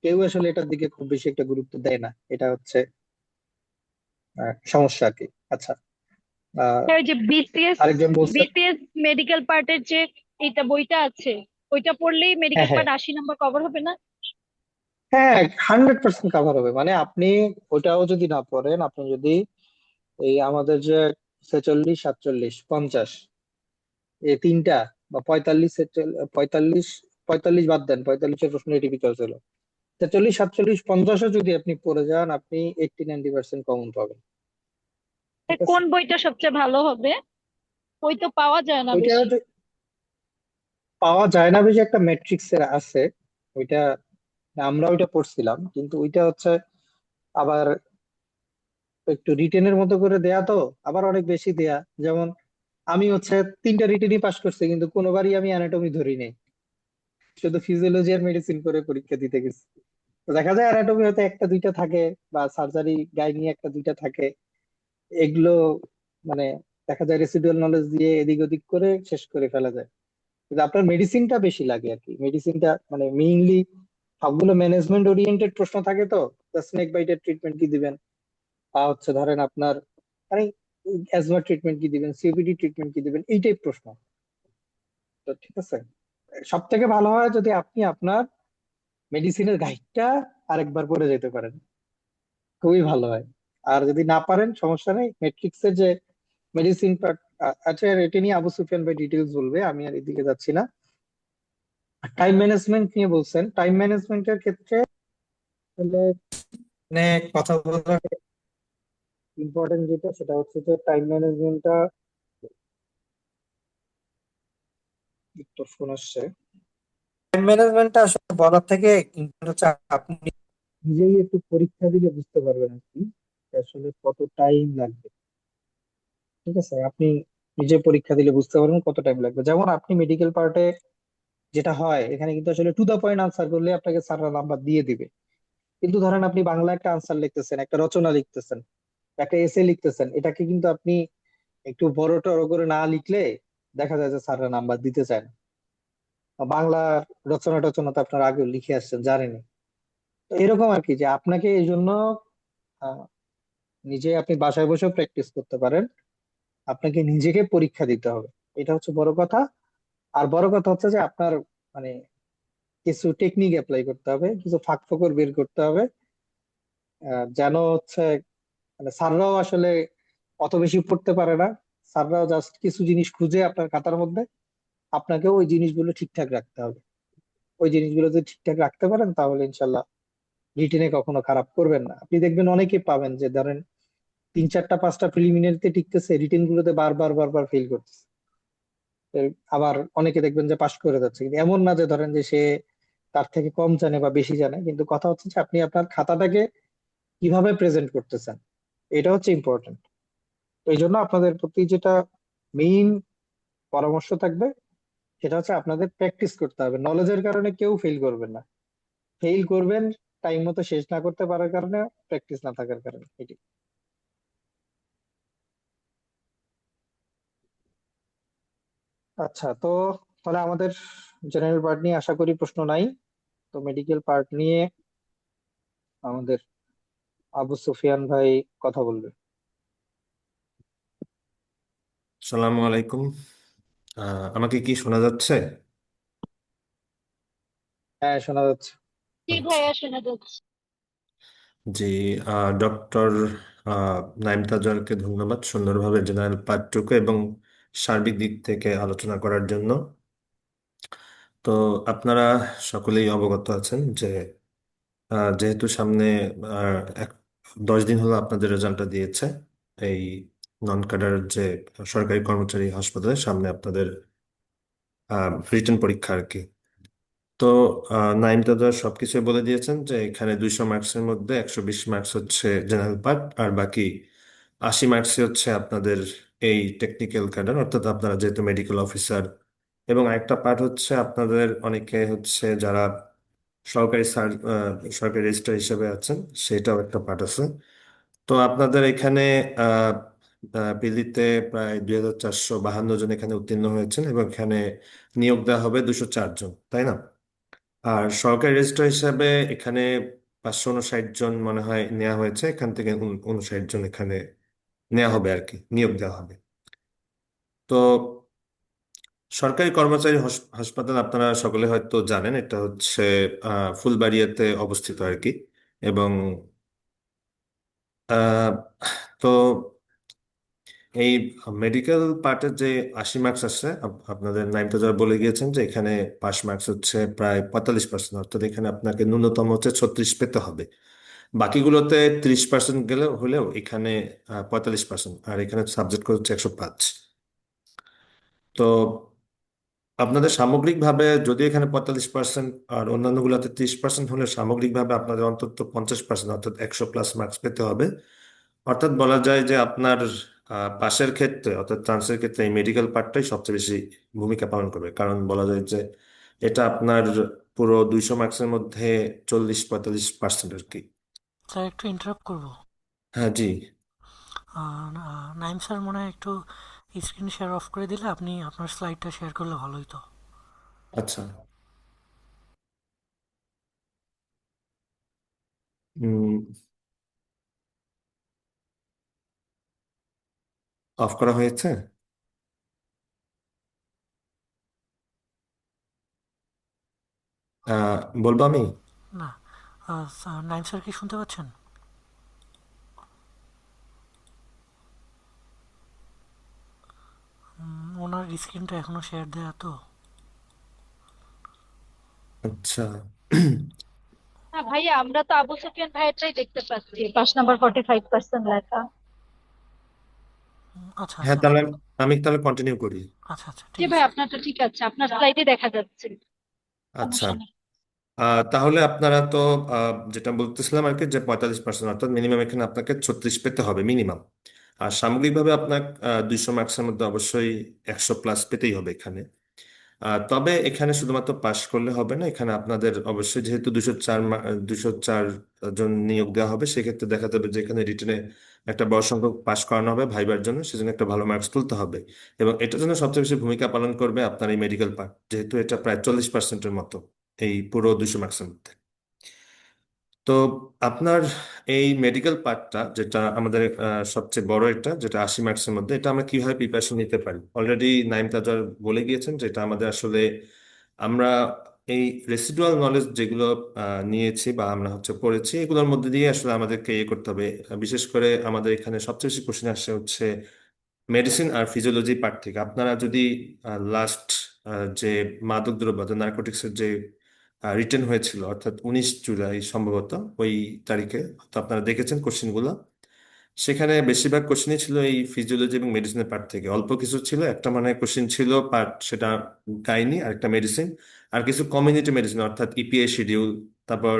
S1: কেউ আসলে এটার দিকে খুব বেশি একটা গুরুত্ব দেয় না। এটা হচ্ছে সমস্যা আর কি। আচ্ছা। আহ
S3: ওই যে বিসিএস
S1: আরেকজন বলছেন।
S3: বিসিএস মেডিকেল পার্টের যে এটা বইটা আছে, ওইটা পড়লেই
S1: হ্যাঁ,
S3: মেডিকেল
S1: হ্যাঁ,
S3: পার্ট 80 নম্বর কভার হবে না?
S1: হ্যাঁ, 100% কাভার হবে। মানে আপনি ওটাও যদি না পড়েন, আপনি যদি এই আমাদের যে 46, 47, 50, এই তিনটা, বা 45, 45, 45 বাদ দেন, 45-এর প্রশ্ন এটিপি চলছিল, 46, 47, 50ও যদি আপনি পড়ে যান, আপনি 80-90% কমন পাবেন। ঠিক আছে।
S3: কোন বইটা সবচেয়ে ভালো হবে? বই তো পাওয়া যায় না
S1: ওইটা
S3: বেশি।
S1: পাওয়া যায় না বেশি, একটা ম্যাট্রিক্স এর আছে ওইটা। আমরা ওইটা পড়ছিলাম, কিন্তু ওইটা হচ্ছে আবার একটু রিটেনের মতো করে দেয়া, তো আবার অনেক বেশি দেয়া। যেমন আমি হচ্ছে 3টা রিটেনই পাশ করছি, কিন্তু কোনোবারই আমি অ্যানাটমি ধরি নাই, শুধু ফিজিওলজি আর মেডিসিন করে পরীক্ষা দিতে গেছি। তো দেখা যায় অ্যানাটমি হয়তো একটা দুইটা থাকে, বা সার্জারি গাইনি একটা দুইটা থাকে, এগুলো মানে দেখা যায় রেসিডুয়াল নলেজ দিয়ে এদিক ওদিক করে শেষ করে ফেলা যায়। কিন্তু আপনার মেডিসিনটা বেশি লাগে আর কি। মেডিসিনটা মানে মেইনলি সবগুলো ম্যানেজমেন্ট ওরিয়েন্টেড প্রশ্ন থাকে। তো স্নেক বাইটের ট্রিটমেন্ট কি দিবেন, বা হচ্ছে ধরেন আপনার মানে অ্যাজমা ট্রিটমেন্ট কি দিবেন, সিওপিডি ট্রিটমেন্ট কি দিবেন, এই টাইপ প্রশ্ন। তো ঠিক আছে, সব থেকে ভালো হয় যদি আপনি আপনার মেডিসিনের গাইডটা আরেকবার পড়ে যেতে পারেন, খুবই ভালো হয়। আর যদি না পারেন সমস্যা নেই, ম্যাট্রিক্সের যে মেডিসিন পার্ট, আচ্ছা এটা নিয়ে আবু সুফিয়ান ভাই ডিটেলস বলবে, আমি আর এদিকে যাচ্ছি না। টাইম ম্যানেজমেন্ট নিয়ে বলছেন, টাইম ম্যানেজমেন্টের ক্ষেত্রে আসলে মানে কথা বলার ইম্পর্টেন্ট যেটা, সেটা হচ্ছে যে টাইম ম্যানেজমেন্টটা, একটু ফোন আসছে। টাইম ম্যানেজমেন্টটা আসলে বলার থেকে ইম্পর্টেন্ট হচ্ছে আপনি নিজেই একটু পরীক্ষা দিলে বুঝতে পারবেন আর কি, যে আসলে কত টাইম লাগবে। ঠিক আছে, আপনি নিজে পরীক্ষা দিলে বুঝতে পারবেন কত টাইম লাগবে। যেমন আপনি মেডিকেল পার্টে যেটা হয়, এখানে কিন্তু আসলে টু দা পয়েন্ট আনসার করলে আপনাকে স্যাররা নাম্বার দিয়ে দিবে। কিন্তু ধরেন আপনি বাংলা একটা আনসার লিখতেছেন, একটা রচনা লিখতেছেন, একটা এসে লিখতেছেন, এটাকে কিন্তু আপনি একটু বড় টড় করে না লিখলে দেখা যায় যে স্যাররা নাম্বার দিতে চায় না। বাংলার রচনা টচনা তো আপনার আগে লিখে আসছেন, জানেনই। তো এরকম আর কি, যে আপনাকে এই জন্য আহ, নিজে আপনি বাসায় বসেও প্র্যাকটিস করতে পারেন, আপনাকে নিজেকে পরীক্ষা দিতে হবে। এটা হচ্ছে বড় কথা। আর বড় কথা হচ্ছে যে আপনার মানে কিছু টেকনিক অ্যাপ্লাই করতে হবে, কিছু ফাঁক ফোকর বের করতে হবে, যেন হচ্ছে মানে স্যাররাও আসলে অত বেশি পড়তে পারে না। স্যাররাও জাস্ট কিছু জিনিস খুঁজে আপনার খাতার মধ্যে, আপনাকেও ওই জিনিসগুলো ঠিকঠাক রাখতে হবে। ওই জিনিসগুলো যদি ঠিকঠাক রাখতে পারেন তাহলে ইনশাল্লাহ রিটেনে কখনো খারাপ করবেন না। আপনি দেখবেন অনেকে পাবেন যে ধরেন 3, 4, 5টা প্রিলিমিনারিতে টিকতেছে, রিটেন গুলোতে বারবার বারবার ফেল করতেছে। আবার অনেকে দেখবেন যে পাশ করে যাচ্ছে। কিন্তু এমন না যে ধরেন যে সে তার থেকে কম জানে বা বেশি জানে, কিন্তু কথা হচ্ছে যে আপনি আপনার খাতাটাকে কিভাবে প্রেজেন্ট করতেছেন, এটা হচ্ছে ইম্পর্টেন্ট। এই জন্য আপনাদের প্রতি যেটা মেইন পরামর্শ থাকবে, সেটা হচ্ছে আপনাদের প্র্যাকটিস করতে হবে। নলেজের কারণে কেউ ফেল করবেন না, ফেল করবেন টাইম মতো শেষ না করতে পারার কারণে, প্র্যাকটিস না থাকার কারণে। এটি। আচ্ছা, তো তাহলে আমাদের জেনারেল পার্ট নিয়ে আশা করি প্রশ্ন নাই। তো মেডিকেল পার্ট নিয়ে আমাদের আবু সুফিয়ান ভাই কথা বলবে।
S4: সালামু আলাইকুম। আমাকে কি শোনা যাচ্ছে?
S1: হ্যাঁ, শোনা যাচ্ছে।
S3: জি
S4: আচ্ছা।
S3: ভাইয়া, শোনা যাচ্ছে।
S4: জি, ডক্টর নাইম তাজওয়ারকে ধন্যবাদ সুন্দরভাবে জেনারেল পার্টটুকু এবং সার্বিক দিক থেকে আলোচনা করার জন্য। তো আপনারা সকলেই অবগত আছেন যে যেহেতু সামনে আর 10 দিন হলো আপনাদের রেজাল্টটা দিয়েছে, এই নন ক্যাডার যে সরকারি কর্মচারী হাসপাতালে সামনে আপনাদের রিটেন পরীক্ষা আর কি। তো নাইম দাদা সবকিছু বলে দিয়েছেন যে এখানে 200 মার্কসের মধ্যে 120 মার্কস হচ্ছে জেনারেল পার্ট, আর বাকি 80 মার্কসই হচ্ছে আপনাদের এই টেকনিক্যাল ক্যাডার, অর্থাৎ আপনারা যেহেতু মেডিকেল অফিসার। এবং আরেকটা পার্ট হচ্ছে আপনাদের অনেকে হচ্ছে যারা সরকারি সরকারি রেজিস্ট্রার হিসেবে আছেন, সেটাও একটা পার্ট আছে। তো আপনাদের এখানে আহ পিলিতে প্রায় 2452 জন এখানে উত্তীর্ণ হয়েছেন, এবং এখানে নিয়োগ দেওয়া হবে 204 জন, তাই না? আর সরকারি রেজিস্ট্রার হিসাবে এখানে 559 জন মনে হয় নেওয়া হয়েছে, এখান থেকে 59 জন এখানে নেওয়া হবে আর কি, নিয়োগ দেওয়া হবে। তো সরকারি কর্মচারী হাসপাতাল আপনারা সকলে হয়তো জানেন, এটা হচ্ছে ফুলবাড়িয়াতে অবস্থিত আর কি। এবং আহ, তো এই মেডিকেল পার্টের যে 80 মার্কস আছে, আপনাদের নাইমটা যারা বলে গিয়েছেন যে এখানে পাস মার্কস হচ্ছে প্রায় 45%, অর্থাৎ এখানে আপনাকে ন্যূনতম হচ্ছে 36 পেতে হবে। বাকিগুলোতে 30% গেলে হলেও এখানে 45%, আর এখানে সাবজেক্ট হচ্ছে 105। তো আপনাদের সামগ্রিকভাবে যদি এখানে 45% আর অন্যান্যগুলোতে 30% হলে সামগ্রিকভাবে আপনাদের অন্তত 50%, অর্থাৎ 100+ মার্কস পেতে হবে। অর্থাৎ বলা যায় যে আপনার পাশের ক্ষেত্রে, অর্থাৎ চান্সের ক্ষেত্রে এই মেডিকেল পার্টটাই সবচেয়ে বেশি ভূমিকা পালন করবে, কারণ বলা যায় যে এটা আপনার পুরো 200 মার্কসের মধ্যে 40-45% আর কি।
S6: স্যার একটু ইন্টারাপ্ট করবো?
S4: হ্যাঁ জি।
S6: নাইম স্যার মনে হয় একটু স্ক্রিন শেয়ার অফ করে দিলে আপনি আপনার স্লাইডটা শেয়ার করলে ভালো হতো।
S4: আচ্ছা। অফ করা হয়েছে? বলবো আমি?
S6: না, নাইম স্যার কি শুনতে পাচ্ছেন? ওনার স্ক্রিনটা এখনো শেয়ার দেয়া তো?
S4: আচ্ছা।
S3: হ্যাঁ ভাইয়া, আমরা তো আবু সুফিয়ান ভাইয়েরটাই দেখতে পাচ্ছি, 5 নাম্বার 45% লেখা।
S6: আচ্ছা
S4: হ্যাঁ,
S6: আচ্ছা
S4: তাহলে আমি তাহলে কন্টিনিউ করি।
S6: আচ্ছা আচ্ছা,
S3: জি
S6: ঠিক
S3: ভাই,
S6: আছে।
S3: আপনারটা ঠিক আছে, আপনার স্লাইডে দেখা যাচ্ছে।
S4: আচ্ছা।
S3: সমস্যা নেই।
S4: তাহলে আপনারা তো যেটা বলতেছিলাম আর কি, যে 45%, অর্থাৎ মিনিমাম এখানে আপনাকে 36 পেতে হবে মিনিমাম। আর সামগ্রিকভাবে আপনার 200 মার্কসের মধ্যে অবশ্যই 100+ পেতেই হবে এখানে। তবে এখানে শুধুমাত্র পাশ করলে হবে না, এখানে আপনাদের অবশ্যই যেহেতু 204 জন নিয়োগ দেওয়া হবে, সেক্ষেত্রে দেখা যাবে যে এখানে রিটেনে একটা বড় সংখ্যক পাশ করানো হবে ভাইবার জন্য, সেজন্য একটা ভালো মার্কস তুলতে হবে। এবং এটার জন্য সবচেয়ে বেশি ভূমিকা পালন করবে আপনার এই মেডিকেল পার্ট, যেহেতু এটা প্রায় 40%-এর মতো এই পুরো 200 মার্কসের মধ্যে। তো আপনার এই মেডিকেল পার্টটা, যেটা আমাদের সবচেয়ে বড়, এটা যেটা 80 মার্কসের মধ্যে, এটা আমরা কিভাবে প্রিপারেশন নিতে পারি অলরেডি নাইম তাজার বলে গিয়েছেন, যেটা আমাদের আসলে আমরা এই রেসিডুয়াল নলেজ যেগুলো নিয়েছি বা আমরা হচ্ছে পড়েছি, এগুলোর মধ্যে দিয়ে আসলে আমাদেরকে ইয়ে করতে হবে। বিশেষ করে আমাদের এখানে সবচেয়ে বেশি কোশ্চেন আসছে হচ্ছে মেডিসিন আর ফিজিওলজি পার্ট থেকে। আপনারা যদি লাস্ট যে মাদকদ্রব্য, নার্কোটিক্সের যে রিটেন হয়েছিল, অর্থাৎ 19 জুলাই সম্ভবত ওই তারিখে, তো আপনারা দেখেছেন কোশ্চেনগুলো, সেখানে বেশিরভাগ কোশ্চেনই ছিল এই ফিজিওলজি এবং মেডিসিনের পার্ট থেকে। অল্প কিছু ছিল, একটা মানে কোশ্চেন ছিল পার্ট, সেটা গাইনি, আর একটা মেডিসিন, আর কিছু কমিউনিটি মেডিসিন অর্থাৎ ইপিএ শিডিউল, তারপর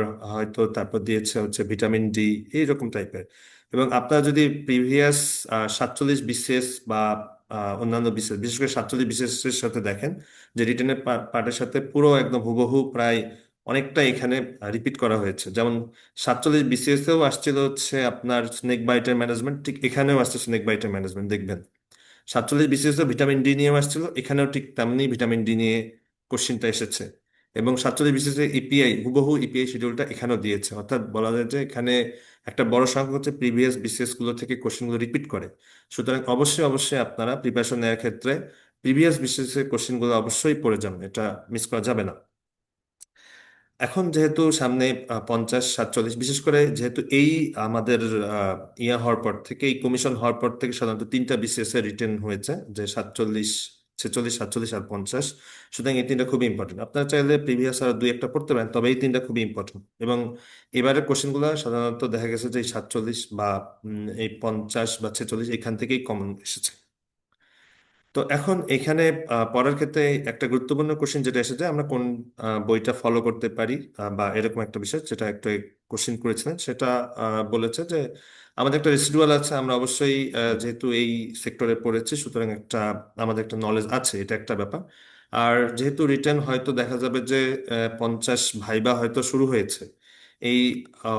S4: তারপর দিয়েছে হচ্ছে ভিটামিন ডি, এইরকম টাইপের। এবং আপনারা যদি প্রিভিয়াস 47 বিসিএস বা অন্যান্য বিসিএস, বিশেষ করে 47 বিসিএস এর সাথে দেখেন, যে রিটেনের পার্টের সাথে পুরো একদম হুবহু প্রায় অনেকটা এখানে রিপিট করা হয়েছে। যেমন 47 বিসিএস এও আসছিল হচ্ছে আপনার স্নেক বাইটের ম্যানেজমেন্ট, ঠিক এখানেও আসছে স্নেক বাইটের ম্যানেজমেন্ট, দেখবেন 47 বিসিএস এও ভিটামিন ডি নিয়েও আসছিল, এখানেও ঠিক তেমনি ভিটামিন ডি নিয়ে কোশ্চিনটা এসেছে। এবং 47 বিসিএস এর ইপিআই, হুবহু ইপিআই শিডিউলটা এখানেও দিয়েছে, অর্থাৎ বলা যায় যে এখানে একটা বড় সংখ্যা হচ্ছে প্রিভিয়াস বিসিএস গুলো থেকে কোশ্চেনগুলো রিপিট করে। সুতরাং অবশ্যই অবশ্যই আপনারা প্রিপারেশন নেওয়ার ক্ষেত্রে প্রিভিয়াস বিসিএস এর কোশ্চেনগুলো অবশ্যই পড়ে যাবেন, এটা মিস করা যাবে না। এখন যেহেতু সামনে 50-47, বিশেষ করে যেহেতু এই আমাদের ইয়া হওয়ার পর থেকে, এই কমিশন হওয়ার পর থেকে সাধারণত 3টা বিসিএস এর রিটেন হয়েছে, যে 47 46, 47 আর 50। সুতরাং এই তিনটা খুবই ইম্পর্টেন্ট। আপনারা চাইলে প্রিভিয়াস আর দুই একটা পড়তে পারেন, তবে এই তিনটা খুবই ইম্পর্টেন্ট। এবং এবারের কোশ্চেনগুলো সাধারণত দেখা গেছে যে এই 47 বা এই 50 বা 46 এখান থেকেই কমন এসেছে। তো এখন এখানে পড়ার ক্ষেত্রে একটা গুরুত্বপূর্ণ কোশ্চেন যেটা এসেছে, আমরা কোন বইটা ফলো করতে পারি বা এরকম একটা বিষয় যেটা একটা কোশ্চেন করেছিলেন, সেটা বলেছে যে আমাদের একটা রেসিডুয়াল আছে। আমরা অবশ্যই যেহেতু এই সেক্টরে পড়েছি, সুতরাং আমাদের একটা নলেজ আছে, এটা একটা ব্যাপার। আর যেহেতু রিটেন হয়তো দেখা যাবে যে 50 ভাইবা হয়তো শুরু হয়েছে, এই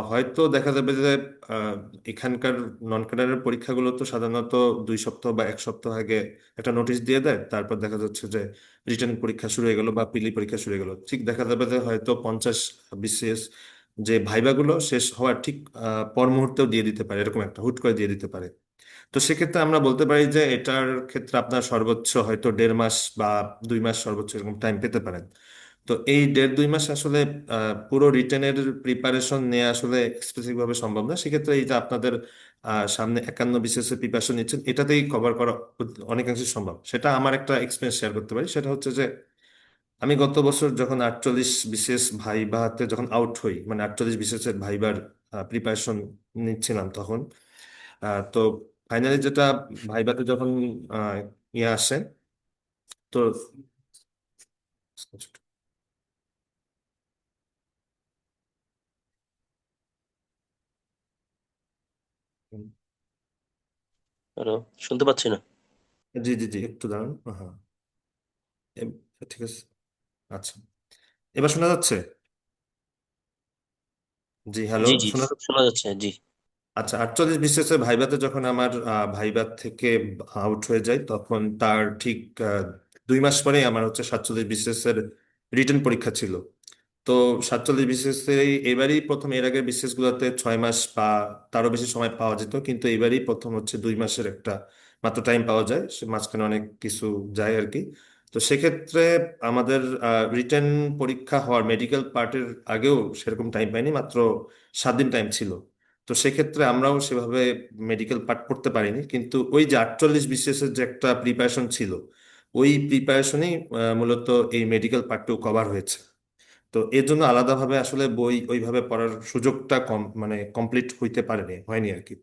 S4: হয়তো দেখা যাবে যে আহ, এখানকার নন ক্যাডারের পরীক্ষাগুলো তো সাধারণত 2 সপ্তাহ বা 1 সপ্তাহ আগে একটা নোটিশ দিয়ে দেয়, তারপর দেখা যাচ্ছে যে রিটেন পরীক্ষা শুরু হয়ে গেল বা পিলি পরীক্ষা শুরু হয়ে গেল। ঠিক দেখা যাবে যে হয়তো 50 বিসিএস যে ভাইবাগুলো শেষ হওয়ার ঠিক পর মুহূর্তেও দিয়ে দিতে পারে, এরকম একটা হুট করে দিয়ে দিতে পারে। তো সেক্ষেত্রে আমরা বলতে পারি যে এটার ক্ষেত্রে আপনার সর্বোচ্চ হয়তো 1.5 মাস বা 2 মাস সর্বোচ্চ এরকম টাইম পেতে পারেন। তো এই 1.5-2 মাস আসলে পুরো রিটেনের প্রিপারেশন নেওয়া আসলে স্পেসিফিক ভাবে সম্ভব না। সেক্ষেত্রে এই যে আপনাদের সামনে 51 বিসিএস এর প্রিপারেশন নিচ্ছেন, এটাতেই কভার করা অনেকাংশে সম্ভব। সেটা আমার একটা এক্সপিরিয়েন্স শেয়ার করতে পারি। সেটা হচ্ছে যে আমি গত বছর যখন 48 বিসিএস ভাইভাতে যখন আউট হই, মানে 48 বিসিএস এর ভাইবার প্রিপারেশন নিচ্ছিলাম তখন, তো ফাইনালি যেটা ভাইভাতে যখন আহ, ইয়ে আসে, তো
S7: হ্যালো, শুনতে পাচ্ছি না।
S4: জি জি জি, একটু দাঁড়ান। হ্যাঁ, এ- ঠিক আছে। আচ্ছা, এবার শোনা যাচ্ছে? জি, হ্যালো,
S7: জি জি,
S4: শোনা যাচ্ছে?
S7: শোনা যাচ্ছে, জি।
S4: আচ্ছা, 48 বিসিএস এর ভাইভাতে যখন আমার ভাইভাত থেকে আউট হয়ে যায়, তখন তার ঠিক 2 মাস পরেই আমার হচ্ছে 47 বিসিএস এর রিটেন পরীক্ষা ছিল। তো 47 বিসিএস এবারই প্রথম, এর আগে বিসিএস গুলোতে 6 মাস বা তারও বেশি সময় পাওয়া যেত, কিন্তু এবারই প্রথম হচ্ছে 2 মাসের একটা মাত্র টাইম পাওয়া যায়। সে মাঝখানে অনেক কিছু যায় আর কি। তো সেক্ষেত্রে আমাদের রিটেন পরীক্ষা হওয়ার মেডিকেল পার্টের আগেও সেরকম টাইম পাইনি, মাত্র 7 দিন টাইম ছিল। তো সেক্ষেত্রে আমরাও সেভাবে মেডিকেল পার্ট পড়তে পারিনি, কিন্তু ওই যে 48 বিসিএস এর যে একটা প্রিপারেশন ছিল, ওই প্রিপারেশনেই মূলত এই মেডিকেল পার্টটাও কভার হয়েছে। তো এর জন্য আলাদাভাবে আসলে বই ওইভাবে পড়ার সুযোগটা কম, মানে কমপ্লিট হয়নি আর কি।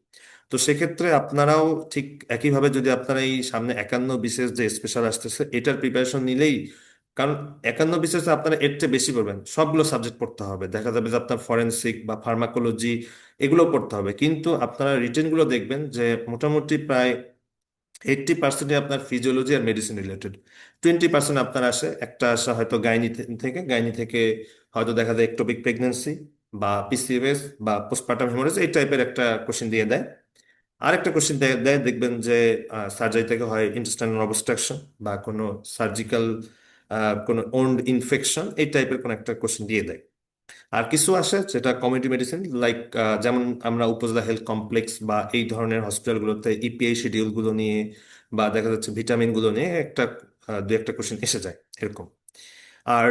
S4: তো সেক্ষেত্রে আপনারাও ঠিক একইভাবে যদি আপনারা এই সামনে 51 বিশেষ যে স্পেশাল আসতেছে এটার প্রিপারেশন নিলেই, কারণ 51 বিশেষে আপনারা এর চেয়ে বেশি করবেন, সবগুলো সাবজেক্ট পড়তে হবে। দেখা যাবে যে আপনার ফরেনসিক বা ফার্মাকোলজি এগুলো পড়তে হবে, কিন্তু আপনারা রিটেন গুলো দেখবেন যে মোটামুটি প্রায় 80% আপনার ফিজিওলজি আর মেডিসিন রিলেটেড। 20% আপনার আসে হয়তো গাইনি থেকে হয়তো দেখা যায় একটোপিক প্রেগনেন্সি বা পিসিএস বা পোস্টপার্টাম হেমোরেজ, এই টাইপের একটা কোশ্চেন দিয়ে দেয়। আরেকটা কোশ্চেন দেয়, দেখবেন যে সার্জারি থেকে হয় ইন্টেস্টাইনাল অবস্ট্রাকশন বা কোনো সার্জিক্যাল কোনো ওন্ড ইনফেকশন, এই টাইপের কোনো একটা কোশ্চেন দিয়ে দেয়। আর কিছু আসে যেটা কমিউনিটি মেডিসিন, লাইক যেমন আমরা উপজেলা হেলথ কমপ্লেক্স বা এই ধরনের হসপিটালগুলোতে ইপিআই শিডিউল গুলো নিয়ে বা দেখা যাচ্ছে ভিটামিন গুলো নিয়ে দু একটা কোশ্চেন এসে যায় এরকম। আর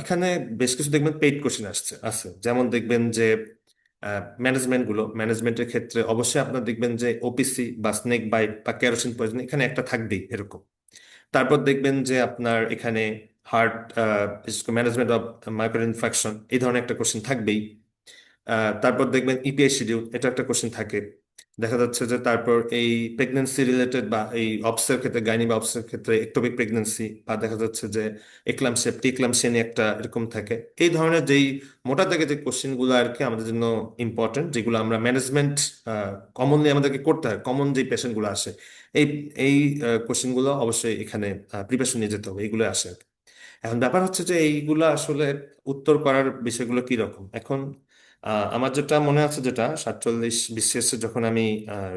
S4: এখানে বেশ কিছু দেখবেন পেইড কোশ্চেন আছে, যেমন দেখবেন যে ম্যানেজমেন্টের ক্ষেত্রে অবশ্যই আপনার দেখবেন যে ওপিসি বা স্নেক বাইট বা কেরোসিন পয়জন এখানে একটা থাকবেই এরকম। তারপর দেখবেন যে আপনার এখানে heart management of micro infection, এই ধরনের একটা কোশ্চেন থাকবেই। তারপর দেখবেন ইপিআই শিডিউল, এটা একটা কোশ্চেন থাকে। দেখা যাচ্ছে যে তারপর এই প্রেগনেন্সি রিলেটেড বা এই অবসের ক্ষেত্রে, গাইনি বা অবসের ক্ষেত্রে একটোপিক প্রেগনেন্সি বা দেখা যাচ্ছে যে এক্লাম্পসিয়া, প্রিক্লাম্পসিয়া নিয়ে একটা এরকম থাকে। এই ধরনের যেই মোটা দাগে যে কোশ্চেন গুলো আর কি আমাদের জন্য ইম্পর্টেন্ট, যেগুলো আমরা ম্যানেজমেন্ট কমনলি আমাদেরকে করতে হয়, কমন যে পেশেন্ট গুলো আসে, এই এই কোশ্চেন গুলো অবশ্যই এখানে প্রিপারেশন নিয়ে যেতে হবে, এগুলো আসে আর কি। এখন ব্যাপার হচ্ছে যে এইগুলো আসলে উত্তর করার বিষয়গুলো কি রকম এখন। আমার যেটা মনে আছে, যেটা 47 বিসিএস এ যখন আমি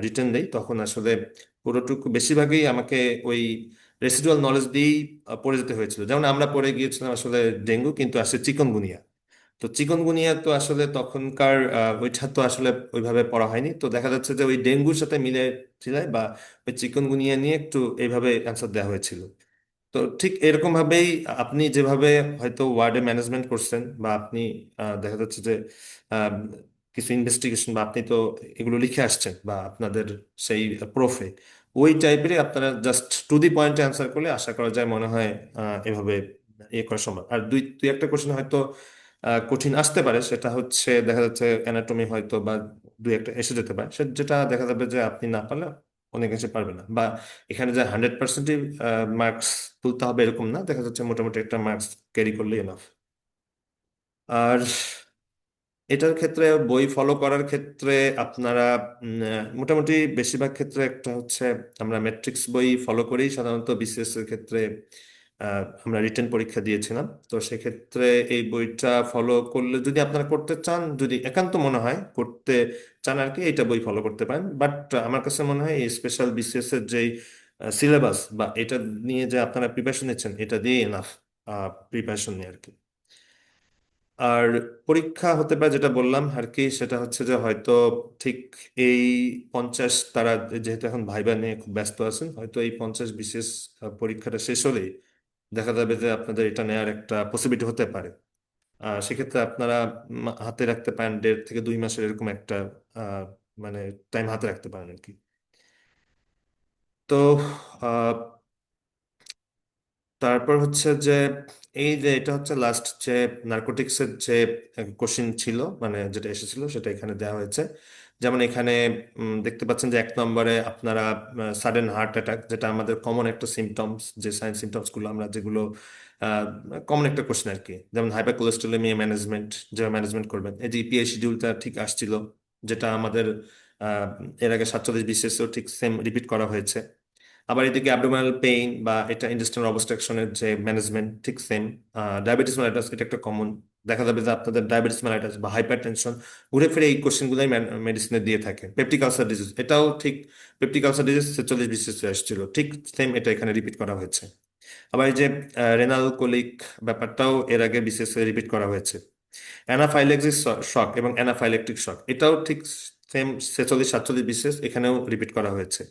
S4: রিটেন দেই, তখন আসলে পুরোটুকু বেশিরভাগই আমাকে ওই রেসিডুয়াল নলেজ দিয়েই পড়ে যেতে হয়েছিল। যেমন আমরা পড়ে গিয়েছিলাম আসলে ডেঙ্গু, কিন্তু আসে চিকনগুনিয়া। তো চিকনগুনিয়া তো আসলে তখনকার ওইটা তো আসলে ওইভাবে পড়া হয়নি। তো দেখা যাচ্ছে যে ওই ডেঙ্গুর সাথে মিলে ছিল বা ওই চিকনগুনিয়া নিয়ে একটু এইভাবে অ্যান্সার দেওয়া হয়েছিল। তো ঠিক এরকম ভাবেই আপনি যেভাবে হয়তো ওয়ার্ডে ম্যানেজমেন্ট করছেন, বা আপনি দেখা যাচ্ছে যে আহ, কিছু ইনভেস্টিগেশন বা আপনি তো এগুলো লিখে আসছেন বা আপনাদের সেই প্রফে, ওই টাইপেরই আপনারা জাস্ট টু দি পয়েন্টে অ্যান্সার করলে আশা করা যায় মনে হয় এভাবে ইয়ে করা সম্ভব। আর দুই দুই একটা কোশ্চেন হয়তো কঠিন আসতে পারে, সেটা হচ্ছে দেখা যাচ্ছে অ্যানাটমি হয়তো বা দুই একটা এসে যেতে পারে, যেটা দেখা যাবে যে আপনি না পারলে অনেক কিছু পারবে না, বা এখানে যে 100%ই মার্কস তুলতে হবে এরকম না, দেখা যাচ্ছে মোটামুটি একটা মার্কস ক্যারি করলে এনাফ। আর এটার ক্ষেত্রে বই ফলো করার ক্ষেত্রে আপনারা মোটামুটি বেশিরভাগ ক্ষেত্রে একটা হচ্ছে আমরা ম্যাট্রিক্স বই ফলো করেই সাধারণত বিসিএস এর ক্ষেত্রে আমরা রিটেন পরীক্ষা দিয়েছিলাম। তো সেক্ষেত্রে এই বইটা ফলো করলে যদি আপনারা করতে চান, যদি একান্ত মনে হয় করতে চান আর কি, এটা বই ফলো করতে পারেন। বাট আমার কাছে মনে হয় এই স্পেশাল বিসিএস এর যেই সিলেবাস বা এটা নিয়ে যে আপনারা প্রিপারেশন নিচ্ছেন, এটা দিয়ে এনাফ প্রিপারেশন নিয়ে আর কি। আর পরীক্ষা হতে পারে যেটা বললাম আর কি, সেটা হচ্ছে যে হয়তো ঠিক এই 50, তারা যেহেতু এখন ভাইবা নিয়ে খুব ব্যস্ত আছেন, হয়তো এই 50 বিশেষ পরীক্ষাটা শেষ হলেই দেখা যাবে যে আপনাদের এটা নেওয়ার একটা পসিবিলিটি হতে পারে। সেক্ষেত্রে আপনারা হাতে রাখতে পারেন 1.5 থেকে 2 মাসের এরকম একটা মানে টাইম হাতে রাখতে পারেন আর কি। তো আহ, তারপর হচ্ছে যে এই যে এটা হচ্ছে লাস্ট যে নার্কোটিক্সের যে কোশ্চিন ছিল, মানে যেটা এসেছিল সেটা এখানে দেওয়া হয়েছে। যেমন এখানে দেখতে পাচ্ছেন যে 1 নম্বরে আপনারা সাডেন হার্ট অ্যাটাক, যেটা আমাদের কমন একটা সিমটমস, যে সাইন সিমটমস গুলো আমরা যেগুলো কমন একটা কোশ্চেন আর কি, যেমন হাইপার কোলেস্টেরোলেমিয়া ম্যানেজমেন্ট, যেভাবে ম্যানেজমেন্ট করবেন। এই যে ইপিআই শিডিউলটা ঠিক আসছিল, যেটা আমাদের এর আগে 47 বিসিএসও ঠিক সেম রিপিট করা হয়েছে। আবার এদিকে অ্যাবডোমিনাল পেইন বা এটা ইন্টেস্টাইনাল অবস্ট্রাকশনের যে ম্যানেজমেন্ট ঠিক সেম। ডায়াবেটিস মেলাইটাস এটা একটা কমন, দেখা যাবে যে আপনাদের ডায়াবেটিস মেলাইটাস বা হাইপারটেনশন ঘুরে ফিরে এই কোশ্চেনগুলোই মেডিসিনে দিয়ে থাকে। পেপটিক আলসার ডিজিজ, এটাও ঠিক পেপটিক আলসার ডিজিজ 46 বিসিএস আসছিল, ঠিক সেম এটা এখানে রিপিট করা হয়েছে। আবার এই যে রেনাল কোলিক ব্যাপারটাও এর আগে বিসিএস রিপিট করা হয়েছে। অ্যানাফাইলেক্সিস শক এবং অ্যানাফাইলেকটিক শক, এটাও ঠিক সেম 46 47 বিসিএস এখানেও রিপিট করা হয়েছে।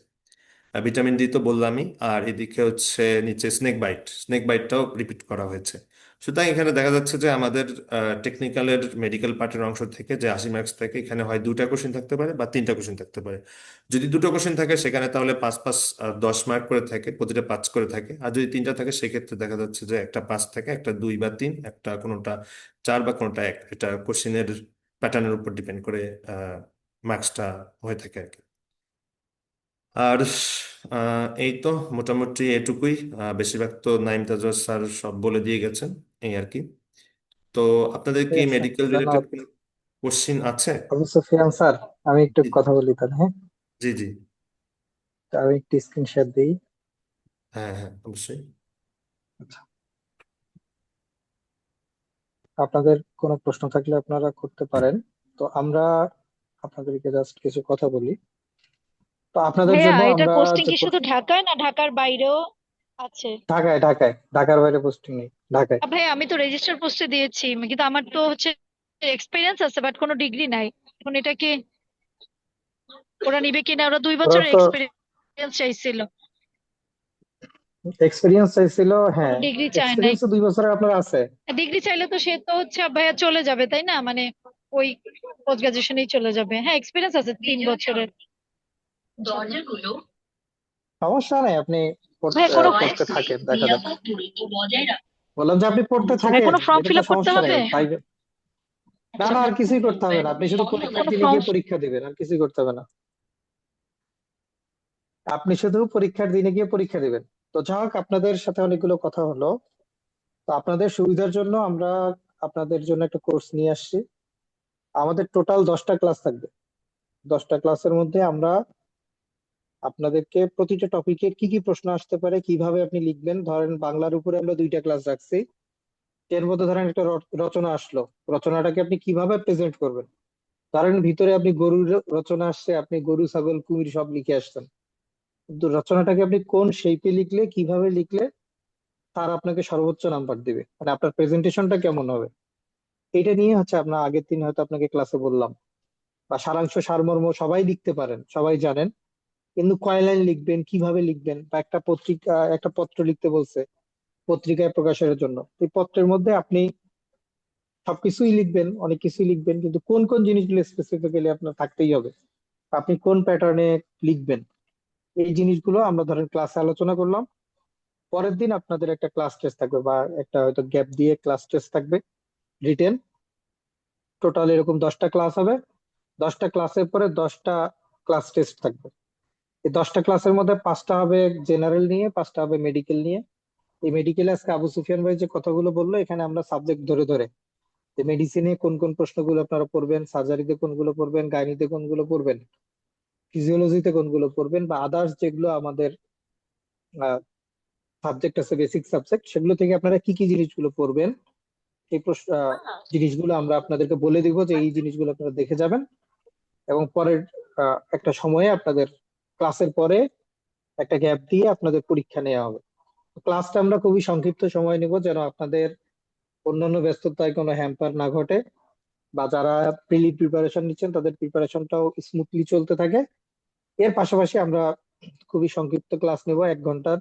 S4: ভিটামিন ডি তো বললামই, আর এদিকে হচ্ছে নিচে স্নেক বাইটটাও রিপিট করা হয়েছে। সুতরাং এখানে দেখা যাচ্ছে যে আমাদের টেকনিক্যালের মেডিকেল পার্টের অংশ থেকে যে 80 মার্কস থাকে, এখানে হয় 2টা কোশ্চেন থাকতে পারে বা 3টা কোশ্চেন থাকতে পারে। যদি 2টো কোশ্চেন থাকে সেখানে তাহলে 5 5 10 মার্ক করে থাকে, প্রতিটা 5 করে থাকে। আর যদি 3টা থাকে সেক্ষেত্রে দেখা যাচ্ছে যে একটা 5 থাকে, একটা 2 বা 3, একটা কোনোটা 4 বা কোনোটা 1, এটা কোশ্চেনের প্যাটার্নের উপর ডিপেন্ড করে মার্কসটা হয়ে থাকে আর কি। আর এই তো মোটামুটি এটুকুই। বেশিরভাগ তো নাইম তাজওয়ার স্যার সব বলে দিয়ে গেছেন, এই আর কি। তো আপনাদের কি
S1: ঠিক আছে,
S4: মেডিকেল রিলেটেড
S1: ধন্যবাদ
S4: কোনো কোশ্চিন আছে?
S1: আবু সুফিয়ান স্যার। আমি একটু
S4: জি
S1: কথা বলি তাহলে, হ্যাঁ?
S4: জি জি।
S1: তো আমি একটু স্ক্রিন শেয়ার দিই।
S4: হ্যাঁ হ্যাঁ, অবশ্যই।
S1: আচ্ছা, আপনাদের কোনো প্রশ্ন থাকলে আপনারা করতে পারেন। তো আমরা আপনাদেরকে জাস্ট কিছু কথা বলি। তো আপনাদের
S3: ভাইয়া
S1: জন্য
S3: এটার
S1: আমরা
S3: পোস্টিং
S1: যে
S3: কি শুধু ঢাকায় না ঢাকার বাইরেও আছে?
S1: ঢাকার বাইরে পোস্টিং নেই, ঢাকায়।
S3: ভাইয়া আমি তো রেজিস্টার পোস্টে দিয়েছি, কিন্তু আমার তো হচ্ছে এক্সপিরিয়েন্স আছে বাট কোনো ডিগ্রি নাই। এখন এটা কি ওরা নিবে কিনা? ওরা 2
S1: ওরা
S3: বছরের
S1: তো
S3: এক্সপিরিয়েন্স চাইছিল,
S1: এক্সপিরিয়েন্স চাইছিল,
S3: কোনো
S1: হ্যাঁ।
S3: ডিগ্রি চায় নাই।
S1: এক্সপিরিয়েন্স 2 বছরের আপনার আছে।
S3: ডিগ্রি চাইলে তো সে তো হচ্ছে ভাইয়া চলে যাবে তাই না, মানে ওই পোস্ট গ্রাজুয়েশনেই চলে যাবে। হ্যাঁ এক্সপিরিয়েন্স আছে 3 বছরের।
S1: সমস্যা নেই, আপনি
S3: ভাইয়া কোনো
S1: পড়তে থাকেন, দেখা যাবে। বললাম যে আপনি পড়তে
S3: ভাই
S1: থাকেন,
S3: কোনো ফর্ম
S1: এটা
S3: ফিল
S1: তো
S3: আপ করতে
S1: সমস্যা নেই।
S3: হবে?
S1: না না, আর কিছুই করতে হবে না, আপনি শুধু পরীক্ষার দিনে
S3: ফর্ম
S1: গিয়ে পরীক্ষা দিবেন, আর কিছুই করতে হবে না। আপনি শুধু পরীক্ষার দিনে গিয়ে পরীক্ষা দিবেন। তো যাই হোক, আপনাদের সাথে অনেকগুলো কথা হলো। তো আপনাদের সুবিধার জন্য আমরা আপনাদের জন্য একটা কোর্স নিয়ে আসছি। আমাদের টোটাল 10টা ক্লাস থাকবে। 10টা ক্লাসের মধ্যে আমরা আপনাদেরকে প্রতিটা টপিকে কি কি প্রশ্ন আসতে পারে, কিভাবে আপনি লিখবেন। ধরেন বাংলার উপরে আমরা 2টা ক্লাস রাখছি। এর মধ্যে ধরেন একটা রচনা আসলো, রচনাটাকে আপনি কিভাবে প্রেজেন্ট করবেন। ধরেন ভিতরে আপনি গরুর রচনা আসছে, আপনি গরু ছাগল কুমির সব লিখে আসছেন, কিন্তু রচনাটাকে আপনি কোন শেপে লিখলে, কিভাবে লিখলে তার আপনাকে সর্বোচ্চ নাম্বার দিবে, মানে আপনার প্রেজেন্টেশনটা কেমন হবে, এটা নিয়ে হচ্ছে আপনার আগের দিন হয়তো আপনাকে ক্লাসে বললাম। বা সারাংশ সারমর্ম সবাই লিখতে পারেন, সবাই জানেন, কিন্তু কয় লাইন লিখবেন, কিভাবে লিখবেন। বা একটা পত্র লিখতে বলছে পত্রিকায় প্রকাশের জন্য, এই পত্রের মধ্যে আপনি সবকিছুই লিখবেন, অনেক কিছুই লিখবেন, কিন্তু কোন কোন জিনিসগুলো স্পেসিফিক্যালি আপনার থাকতেই হবে, আপনি কোন প্যাটার্নে লিখবেন, এই জিনিসগুলো আমরা ধরেন ক্লাসে আলোচনা করলাম। পরের দিন আপনাদের একটা ক্লাস টেস্ট থাকবে বা একটা হয়তো গ্যাপ দিয়ে ক্লাস টেস্ট থাকবে রিটেন। টোটাল এরকম 10টা ক্লাস হবে। 10টা ক্লাসের পরে 10টা ক্লাস টেস্ট থাকবে। এই 10টা ক্লাসের মধ্যে 5টা হবে জেনারেল নিয়ে, 5টা হবে মেডিকেল নিয়ে। এই মেডিকেলে আজকে আবু সুফিয়ান ভাই যে কথাগুলো বললো, এখানে আমরা সাবজেক্ট ধরে ধরে যে মেডিসিনে কোন কোন প্রশ্নগুলো আপনারা পড়বেন, সার্জারিতে কোনগুলো পড়বেন, গাইনিতে কোনগুলো পড়বেন, ফিজিওলজিতে কোনগুলো পড়বেন, বা আদার্স যেগুলো আমাদের সাবজেক্ট আছে, বেসিক সাবজেক্ট, সেগুলো থেকে আপনারা কি কি জিনিসগুলো পড়বেন, এই জিনিসগুলো আমরা আপনাদেরকে বলে দিব যে এই জিনিসগুলো আপনারা দেখে যাবেন। এবং পরের একটা সময়ে আপনাদের ক্লাসের পরে একটা গ্যাপ দিয়ে আপনাদের পরীক্ষা নেওয়া হবে। ক্লাসটা আমরা খুবই সংক্ষিপ্ত সময় নেব, যেন আপনাদের অন্যান্য ব্যস্ততায় কোনো হ্যাম্পার না ঘটে, বা যারা প্রিলি প্রিপারেশন নিচ্ছেন তাদের প্রিপারেশনটাও স্মুথলি চলতে থাকে। এর পাশাপাশি আমরা খুবই সংক্ষিপ্ত ক্লাস নেব, 1 ঘন্টার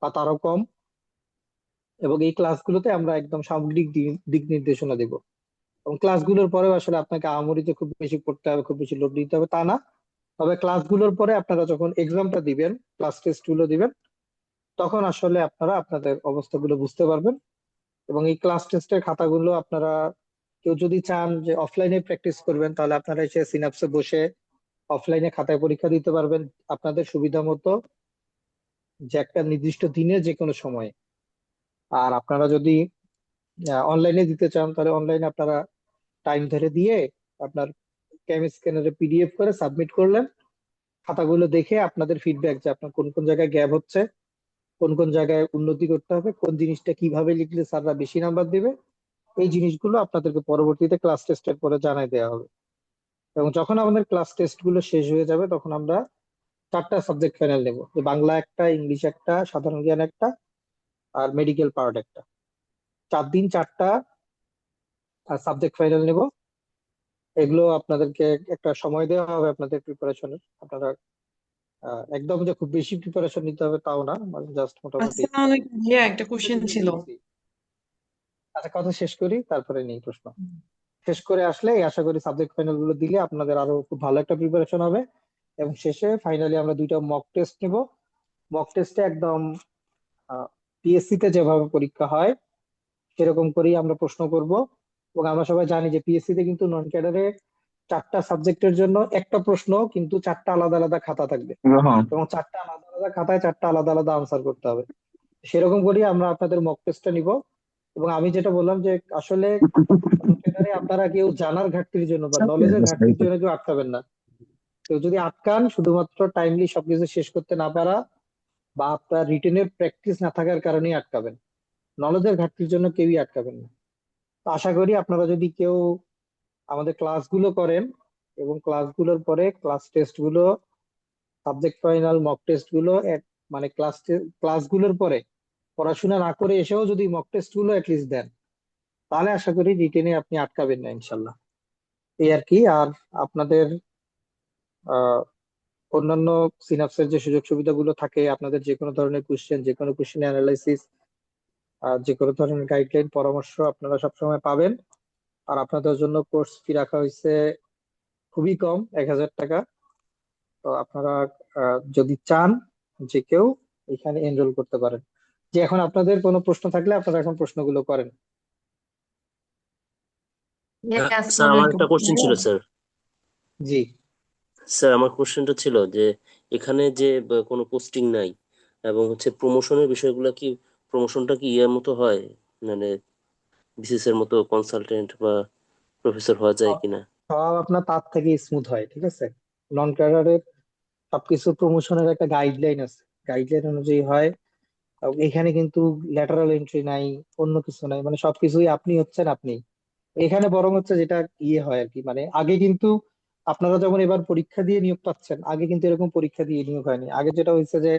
S1: বা তারও কম। এবং এই ক্লাসগুলোতে আমরা একদম সামগ্রিক দিক নির্দেশনা দেব। এবং ক্লাসগুলোর পরেও আসলে আপনাকে আহামরি যে খুব বেশি পড়তে হবে, খুব বেশি লোড দিতে হবে তা না। তবে ক্লাসগুলোর পরে আপনারা যখন এক্সামটা দিবেন, ক্লাস টেস্ট গুলো দিবেন, তখন আসলে আপনারা আপনাদের অবস্থাগুলো বুঝতে পারবেন। এবং এই ক্লাস টেস্টের খাতাগুলো আপনারা কেউ যদি চান যে অফলাইনে প্র্যাকটিস করবেন, তাহলে আপনারা এসে সিনাপসে বসে অফলাইনে খাতায় পরীক্ষা দিতে পারবেন আপনাদের সুবিধা মতো, যে একটা নির্দিষ্ট দিনে যে কোনো সময়ে। আর আপনারা যদি অনলাইনে দিতে চান, তাহলে অনলাইনে আপনারা টাইম ধরে দিয়ে আপনার ক্যাম স্ক্যানারে পিডিএফ করে সাবমিট করলেন। খাতাগুলো দেখে আপনাদের ফিডব্যাক, যে আপনার কোন কোন জায়গায় গ্যাপ হচ্ছে, কোন কোন জায়গায় উন্নতি করতে হবে, কোন জিনিসটা কিভাবে লিখলে স্যাররা বেশি নাম্বার দিবে, এই জিনিসগুলো আপনাদেরকে পরবর্তীতে ক্লাস টেস্টের পরে জানাই দেওয়া হবে। এবং যখন আমাদের ক্লাস টেস্ট গুলো শেষ হয়ে যাবে, তখন আমরা 4টা সাবজেক্ট ফাইনাল নেব, যে বাংলা একটা, ইংলিশ একটা, সাধারণ জ্ঞান একটা, আর মেডিকেল পার্ট একটা। 4 দিন 4টা সাবজেক্ট ফাইনাল নেব। এগুলো আপনাদেরকে একটা সময় দেওয়া হবে আপনাদের প্রিপারেশনের। আপনারা একদম যে খুব বেশি প্রিপারেশন নিতে হবে তাও না, মানে জাস্ট মোটামুটি।
S8: আসসালামু আলাইকুম ভাইয়া, একটা কোশ্চেন ছিল।
S1: আচ্ছা, কথা শেষ করি তারপরে নেই প্রশ্ন। শেষ করে আসলে আশা করি সাবজেক্ট ফাইনাল গুলো দিলে আপনাদের আরো খুব ভালো একটা প্রিপারেশন হবে। এবং শেষে ফাইনালি আমরা 2টা মক টেস্ট নেব। মক টেস্টে একদম পিএসসি তে যেভাবে পরীক্ষা হয় সেরকম করেই আমরা প্রশ্ন করব। এবং আমরা সবাই জানি যে পিএসসি তে কিন্তু নন ক্যাডারে 4টা সাবজেক্টের জন্য একটা প্রশ্ন, কিন্তু 4টা আলাদা আলাদা খাতা থাকবে, এবং 4টা আলাদা আলাদা খাতায় 4টা আলাদা আলাদা আনসার করতে হবে। সেরকম করেই আমরা আপনাদের মক টেস্টটা নিব। এবং আমি যেটা বললাম যে আসলে ক্যাডারে আপনারা কেউ জানার ঘাটতির জন্য বা নলেজের ঘাটতির জন্য কেউ আটকাবেন না। কেউ যদি আটকান, শুধুমাত্র টাইমলি সবকিছু শেষ করতে না পারা বা আপনার রিটেনের প্র্যাকটিস না থাকার কারণেই আটকাবেন, নলেজের ঘাটতির জন্য কেউই আটকাবেন না। তো আশা করি আপনারা যদি কেউ আমাদের ক্লাসগুলো করেন এবং ক্লাসগুলোর পরে ক্লাস টেস্ট গুলো, সাবজেক্ট ফাইনাল মক টেস্ট গুলো মানে ক্লাসগুলোর পরে পড়াশোনা না করে এসেও যদি মক টেস্ট গুলো অ্যাটলিস্ট দেন, তাহলে আশা করি রিটেনে আপনি আটকাবেন না ইনশাল্লাহ। এই আর কি। আর আপনাদের আহ অন্যান্য সিনাপসের যে সুযোগ সুবিধাগুলো থাকে, আপনাদের যে কোনো ধরনের কোশ্চেন, যে কোনো কোশ্চেন অ্যানালাইসিস, যে কোনো ধরনের গাইডলাইন পরামর্শ আপনারা সবসময় পাবেন। আর আপনাদের জন্য কোর্স ফি রাখা হয়েছে খুবই কম, 1000 টাকা। তো আপনারা যদি চান যে কেউ এখানে এনরোল করতে পারেন। যে এখন আপনাদের কোনো প্রশ্ন থাকলে আপনারা এখন প্রশ্নগুলো করেন।
S7: স্যার আমার একটা কোশ্চেন ছিল স্যার।
S1: জি,
S7: স্যার আমার কোশ্চেনটা ছিল যে এখানে যে কোনো পোস্টিং নাই এবং হচ্ছে প্রমোশনের বিষয়গুলো কি, প্রমোশনটা কি ইয়ের মতো হয়, মানে বিসিএস এর মতো কনসালটেন্ট বা প্রফেসর হওয়া যায় কিনা?
S1: সব আপনার তার থেকে স্মুথ হয়, ঠিক আছে। নন ক্যাডারের সবকিছু প্রমোশনের একটা গাইডলাইন আছে, গাইডলাইন অনুযায়ী হয়। এবং এখানে কিন্তু ল্যাটারাল এন্ট্রি নাই, অন্য কিছু নাই, মানে সবকিছুই আপনি হচ্ছেন আপনি। এখানে বরং হচ্ছে যেটা ইয়ে হয় আর কি, মানে আগে কিন্তু আপনারা যেমন এবার পরীক্ষা দিয়ে নিয়োগ পাচ্ছেন, আগে কিন্তু এরকম পরীক্ষা দিয়ে নিয়োগ হয়নি। আগে যেটা হয়েছে যে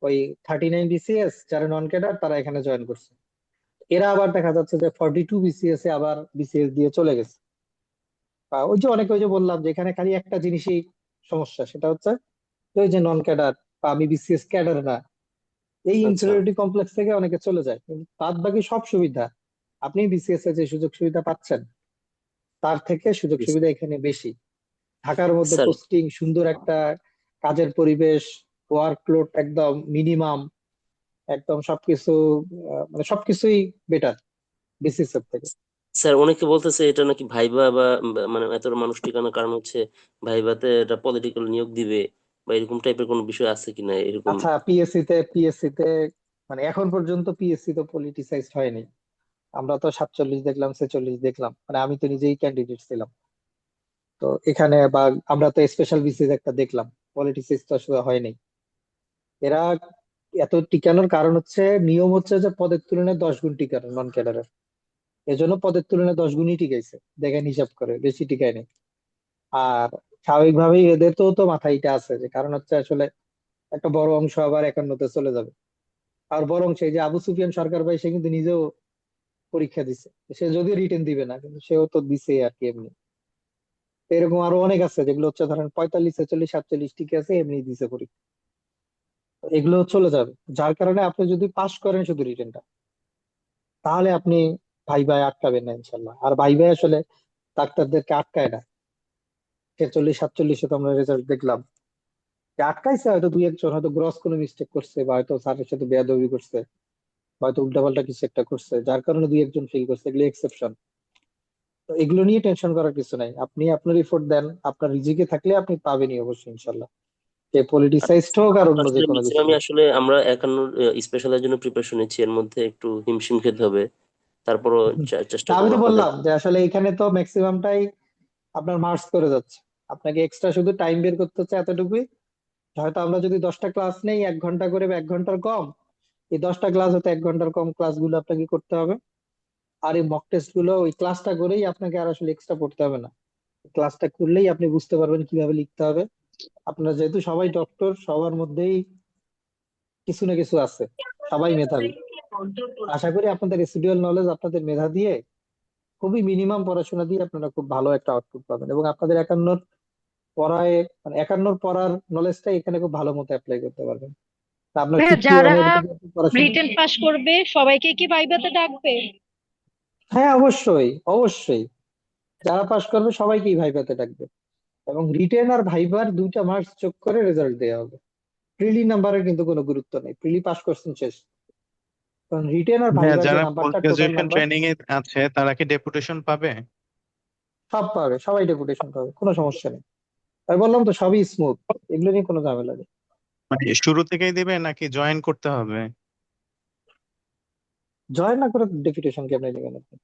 S1: ওই 39 বিসিএস যারা নন ক্যাডার তারা এখানে জয়েন করছে, এরা আবার দেখা যাচ্ছে যে 42 বিসিএস এ আবার বিসিএস দিয়ে চলে গেছে। ওই যে অনেকে, ওই যে বললাম যে এখানে খালি একটা জিনিসই সমস্যা, সেটা হচ্ছে যে ওই যে নন ক্যাডার বা আমি বিসিএস ক্যাডার না, এই
S7: আচ্ছা,
S1: ইনফিরিয়রিটি কমপ্লেক্স থেকে অনেকে চলে যায়। কিন্তু বাদ বাকি সব সুবিধা আপনি বিসিএস এ যে সুযোগ সুবিধা পাচ্ছেন তার থেকে সুযোগ সুবিধা এখানে বেশি। ঢাকার মধ্যে
S7: স্যার
S1: পোস্টিং, সুন্দর একটা কাজের পরিবেশ, ওয়ার্কলোড একদম মিনিমাম, একদম সবকিছু মানে সবকিছুই বেটার বিসিএস এর থেকে।
S7: স্যার অনেকে বলতেছে এটা নাকি ভাইবা বা মানে এত মানুষ টিকানোর কারণ হচ্ছে ভাইবাতে এটা পলিটিক্যাল নিয়োগ দিবে বা এরকম টাইপের কোনো বিষয় আছে কিনা এরকম।
S1: আচ্ছা, পিএসসি তে মানে এখন পর্যন্ত পিএসসি তো পলিটিসাইজ হয়নি। আমরা তো 47 দেখলাম, 46 দেখলাম, মানে আমি তো নিজেই ক্যান্ডিডেট ছিলাম। তো এখানে বা আমরা তো স্পেশাল বিসিএস একটা দেখলাম, পলিটিসাইজ তো আসলে হয়নি। এরা এত টিকানোর কারণ হচ্ছে, নিয়ম হচ্ছে যে পদের তুলনায় 10 গুণ টিকানো নন ক্যাডারের, এজন্য পদের তুলনায় 10 গুণই টিকাইছে, দেখেন হিসাব করে বেশি টিকায় নেই। আর স্বাভাবিকভাবেই এদের তো মাথায় এটা আছে, যে কারণ হচ্ছে আসলে একটা বড় অংশ আবার 51-তে চলে যাবে। আর বরং সেই যে আবু সুফিয়ান সরকার ভাই, সে কিন্তু নিজেও পরীক্ষা দিছে, সে যদিও রিটেন দিবে না কিন্তু সেও তো দিছে আর কি এমনি। তো এরকম আরো অনেক আছে যেগুলো হচ্ছে ধরেন 45, 46, 47 ঠিক আছে এমনি দিছে পরীক্ষা, তো এগুলো চলে যাবে। যার কারণে আপনি যদি পাশ করেন শুধু রিটেনটা, তাহলে আপনি ভাই আটকাবেন না ইনশাল্লাহ। আর ভাই আসলে ডাক্তারদেরকে আটকায় না। 46, 47-এ তো আমরা রেজাল্ট দেখলাম যে আটকাইছে, হয়তো দুই একজন হয়তো গ্রস কোনো মিস্টেক করছে, বা হয়তো স্যারের সাথে বেয়াদবি করছে, বা হয়তো উল্টাপাল্টা কিছু একটা করছে, যার কারণে দুই একজন ফেল করছে, এগুলো এক্সেপশন। তো এগুলো নিয়ে টেনশন করার কিছু নাই, আপনি আপনার এফোর্ট দেন, আপনার রিজিকে থাকলে আপনি পাবেনই অবশ্যই ইনশাল্লাহ, যে পলিটিসাইজড হোক আর অন্য যে
S7: আসলে
S1: কোনো কিছু
S7: ম্যাক্সিমামই
S1: হোক।
S7: আসলে আমরা 51 স্পেশালের জন্য প্রিপারেশন নিচ্ছি, এর মধ্যে একটু হিমশিম খেতে হবে, তারপরও চেষ্টা
S1: তা আমি
S7: করবো
S1: তো
S7: আপনাদের।
S1: বললাম যে আসলে এখানে তো ম্যাক্সিমামটাই আপনার মার্কস করে যাচ্ছে, আপনাকে এক্সট্রা শুধু টাইম বের করতে হচ্ছে এতটুকুই। হয়তো আমরা যদি 10টা ক্লাস নেই 1 ঘন্টা করে বা 1 ঘন্টার কম, এই 10টা ক্লাস হতে 1 ঘন্টার কম ক্লাসগুলো আপনাকে করতে হবে। আর এই মক টেস্ট গুলো ওই ক্লাসটা করেই আপনাকে আর আসলে এক্সট্রা পড়তে হবে না, ক্লাসটা করলেই আপনি বুঝতে পারবেন কিভাবে লিখতে হবে। আপনারা যেহেতু সবাই ডক্টর, সবার মধ্যেই কিছু না কিছু আছে, সবাই মেধাবী। আশা করি আপনাদের রেসিডুয়াল নলেজ, আপনাদের মেধা দিয়ে, খুবই মিনিমাম পড়াশোনা দিয়ে আপনারা খুব ভালো একটা আউটপুট পাবেন, এবং আপনাদের 51 পড়ায় মানে 51 পড়ার নলেজটা এখানে খুব ভালো মতো অ্যাপ্লাই করতে পারবেন। তা আপনার
S3: ভাইয়া
S1: 51
S3: যারা
S1: এর যদি আপনি পড়াশোনা,
S3: রিটেন পাস করবে সবাইকে কি ভাইভাতে ডাকবে?
S1: হ্যাঁ অবশ্যই অবশ্যই, যারা পাশ করবে সবাইকেই ভাইভাতে ডাকবে, এবং রিটেন আর ভাইবার দুইটা মার্কস যোগ করে রেজাল্ট দেওয়া হবে। প্রিলি নাম্বারের কিন্তু কোনো গুরুত্ব নেই, প্রিলি পাস করছেন শেষ, কারণ রিটেন আর
S9: হ্যাঁ,
S1: ভাইবার যে
S9: যারা পোস্ট
S1: নাম্বারটা টোটাল
S9: গ্রাজুয়েশন
S1: নাম্বার
S9: ট্রেনিং এ আছে তারা কি ডেপুটেশন পাবে?
S1: সব পাবে, সবাই ডেপুটেশন পাবে, কোনো সমস্যা নেই। আমি বললাম তো সবই স্মুথ, এগুলো নিয়ে কোনো ঝামেলা নেই।
S9: মানে শুরু থেকেই দিবে নাকি জয়েন করতে হবে?
S1: জয়েন না করে ডেপুটেশন কেমনে নেবেন আপনি?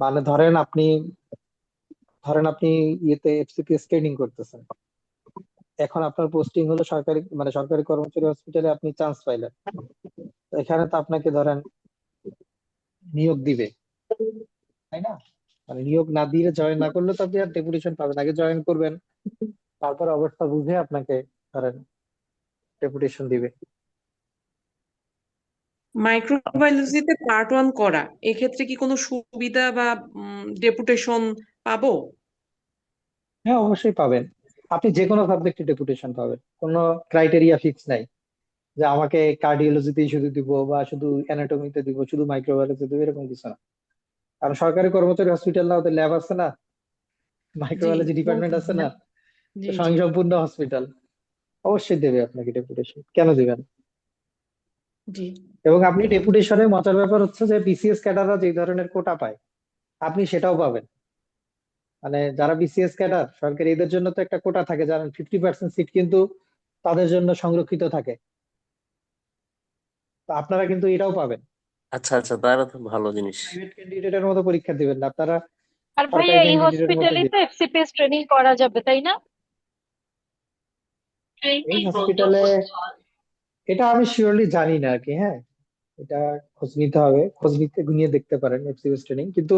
S1: মানে ধরেন আপনি ইয়েতে এফসিপিএস ট্রেনিং করতেছেন, এখন আপনার পোস্টিং হলো সরকারি, মানে সরকারি কর্মচারী হসপিটালে আপনি চান্স পাইলেন। তো এখানে তো আপনাকে ধরেন নিয়োগ দিবে, তাই না? মানে নিয়োগ না দিয়ে জয়েন না করলে তো আপনি আর ডেপুটেশন পাবেন, আগে জয়েন করবেন, তারপর অবস্থা বুঝে আপনাকে ধরেন ডেপুটেশন দিবে।
S8: মাইক্রোবায়োলজিতে পার্ট 1 করা এক্ষেত্রে কি কোনো সুবিধা বা ডেপুটেশন পাবো?
S1: হ্যাঁ অবশ্যই পাবেন, আপনি যে কোনো সাবজেক্টে ডেপুটেশন পাবেন, কোনো ক্রাইটেরিয়া ফিক্স নাই যে আমাকে কার্ডিওলজিতেই শুধু দিব, বা শুধু অ্যানাটমিতে দিব, শুধু মাইক্রোবায়োলজি দিব, এরকম কিছু না। কারণ সরকারি কর্মচারী হসপিটাল না, ওদের ল্যাব আছে না,
S8: জি,
S1: মাইক্রোবায়োলজি ডিপার্টমেন্ট আছে
S8: বলতেছি না।
S1: না, তো
S8: জি জি।
S1: স্বয়ংসম্পূর্ণ হসপিটাল, অবশ্যই দেবে আপনাকে ডেপুটেশন, কেন দিবেন?
S8: জি।
S1: এবং আপনি ডেপুটেশনের মজার ব্যাপার হচ্ছে যে বিসিএস ক্যাডাররা যে ধরনের কোটা পায়, আপনি সেটাও পাবেন। মানে যারা বিসিএস ক্যাডার সরকারি, এদের জন্য তো একটা কোটা থাকে, জানেন 50% সিট কিন্তু তাদের জন্য সংরক্ষিত থাকে, তো আপনারা কিন্তু এটাও পাবেন।
S7: আচ্ছা আচ্ছা, তারা তো ভালো জিনিস।
S1: প্রাইভেট ক্যান্ডিডেটের মতো পরীক্ষা দিবেন না আপনারা,
S3: আর ভাইয়া
S1: সরকারি
S3: এই
S1: ক্যান্ডিডেটের মতো
S3: হসপিটালে তো
S1: দিবেন।
S3: এফসিপিএস ট্রেনিং করা যাবে তাই না?
S1: এই হসপিটালে এটা আমি শিওরলি জানি না আর কি, হ্যাঁ এটা খোঁজ নিতে হবে, খোঁজ নিতে নিয়ে দেখতে পারেন এফসিএস ট্রেনিং, কিন্তু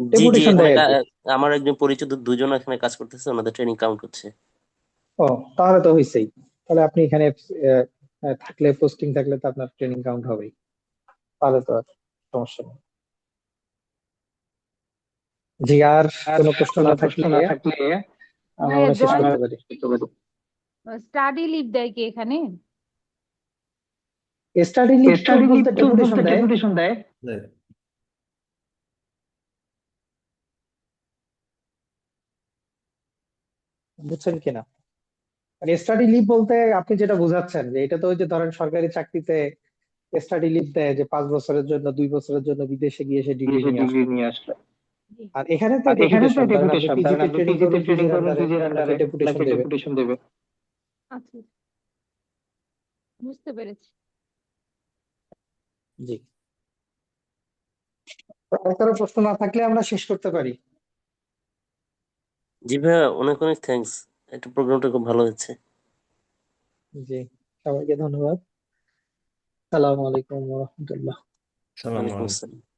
S7: জি জি,
S1: ডেপুটেশন
S7: এখানে
S1: দেয় আর কি।
S7: আমার একজন পরিচিত দুজন এখানে কাজ করতেছে, ওনাদের ট্রেনিং কাউন্ট হচ্ছে।
S1: ও, তাহলে তো হয়েছেই, তাহলে আপনি এখানে থাকলে, পোস্টিং থাকলে তো আপনার ট্রেনিং কাউন্ট হবেই, তাহলে তো আর সমস্যা নেই। জি, আর কোনো প্রশ্ন না থাকলে আমরা
S2: ভাইয়া
S1: মনে হয় শেষ
S2: জয়েন
S1: করতে পারি।
S2: স্টাডি লিভ দেয় কি এখানে?
S1: স্টাডি লিভ তো বলতে ডেপুটেশন দেয়।
S4: হ্যাঁ।
S1: বুঝছেন কিনা? মানে স্টাডি লিভ বলতে আপনি যেটা বোঝাচ্ছেন যে এটা তো ওই যে ধরেন সরকারি চাকরিতে স্টাডি লিভ দেয় যে 5 বছরের জন্য 2 বছরের জন্য বিদেশে গিয়ে সে ডিগ্রি নিয়ে আসলো।
S2: জি।
S1: আর এখানে তো ডেপুটেশন, ধরেন আপনি পিজিতে ট্রেনিং করবেন পিজির আন্ডারে, আপনাকে ডেপুটেশন দেবে।
S2: আচ্ছা, বুঝতে পেরেছি।
S1: জি। তো আর কারো প্রশ্ন না থাকলে আমরা শেষ করতে পারি।
S7: জি ভাইয়া, অনেক অনেক থ্যাঙ্কস, একটা প্রোগ্রামটা খুব ভালো হয়েছে।
S1: জি, সবাইকে ধন্যবাদ। আসসালামু আলাইকুম ওয়া রাহমাতুল্লাহ।
S4: সালাম
S7: ওয়ালাইকুম
S4: আলাইকুম।
S7: আসসালাম।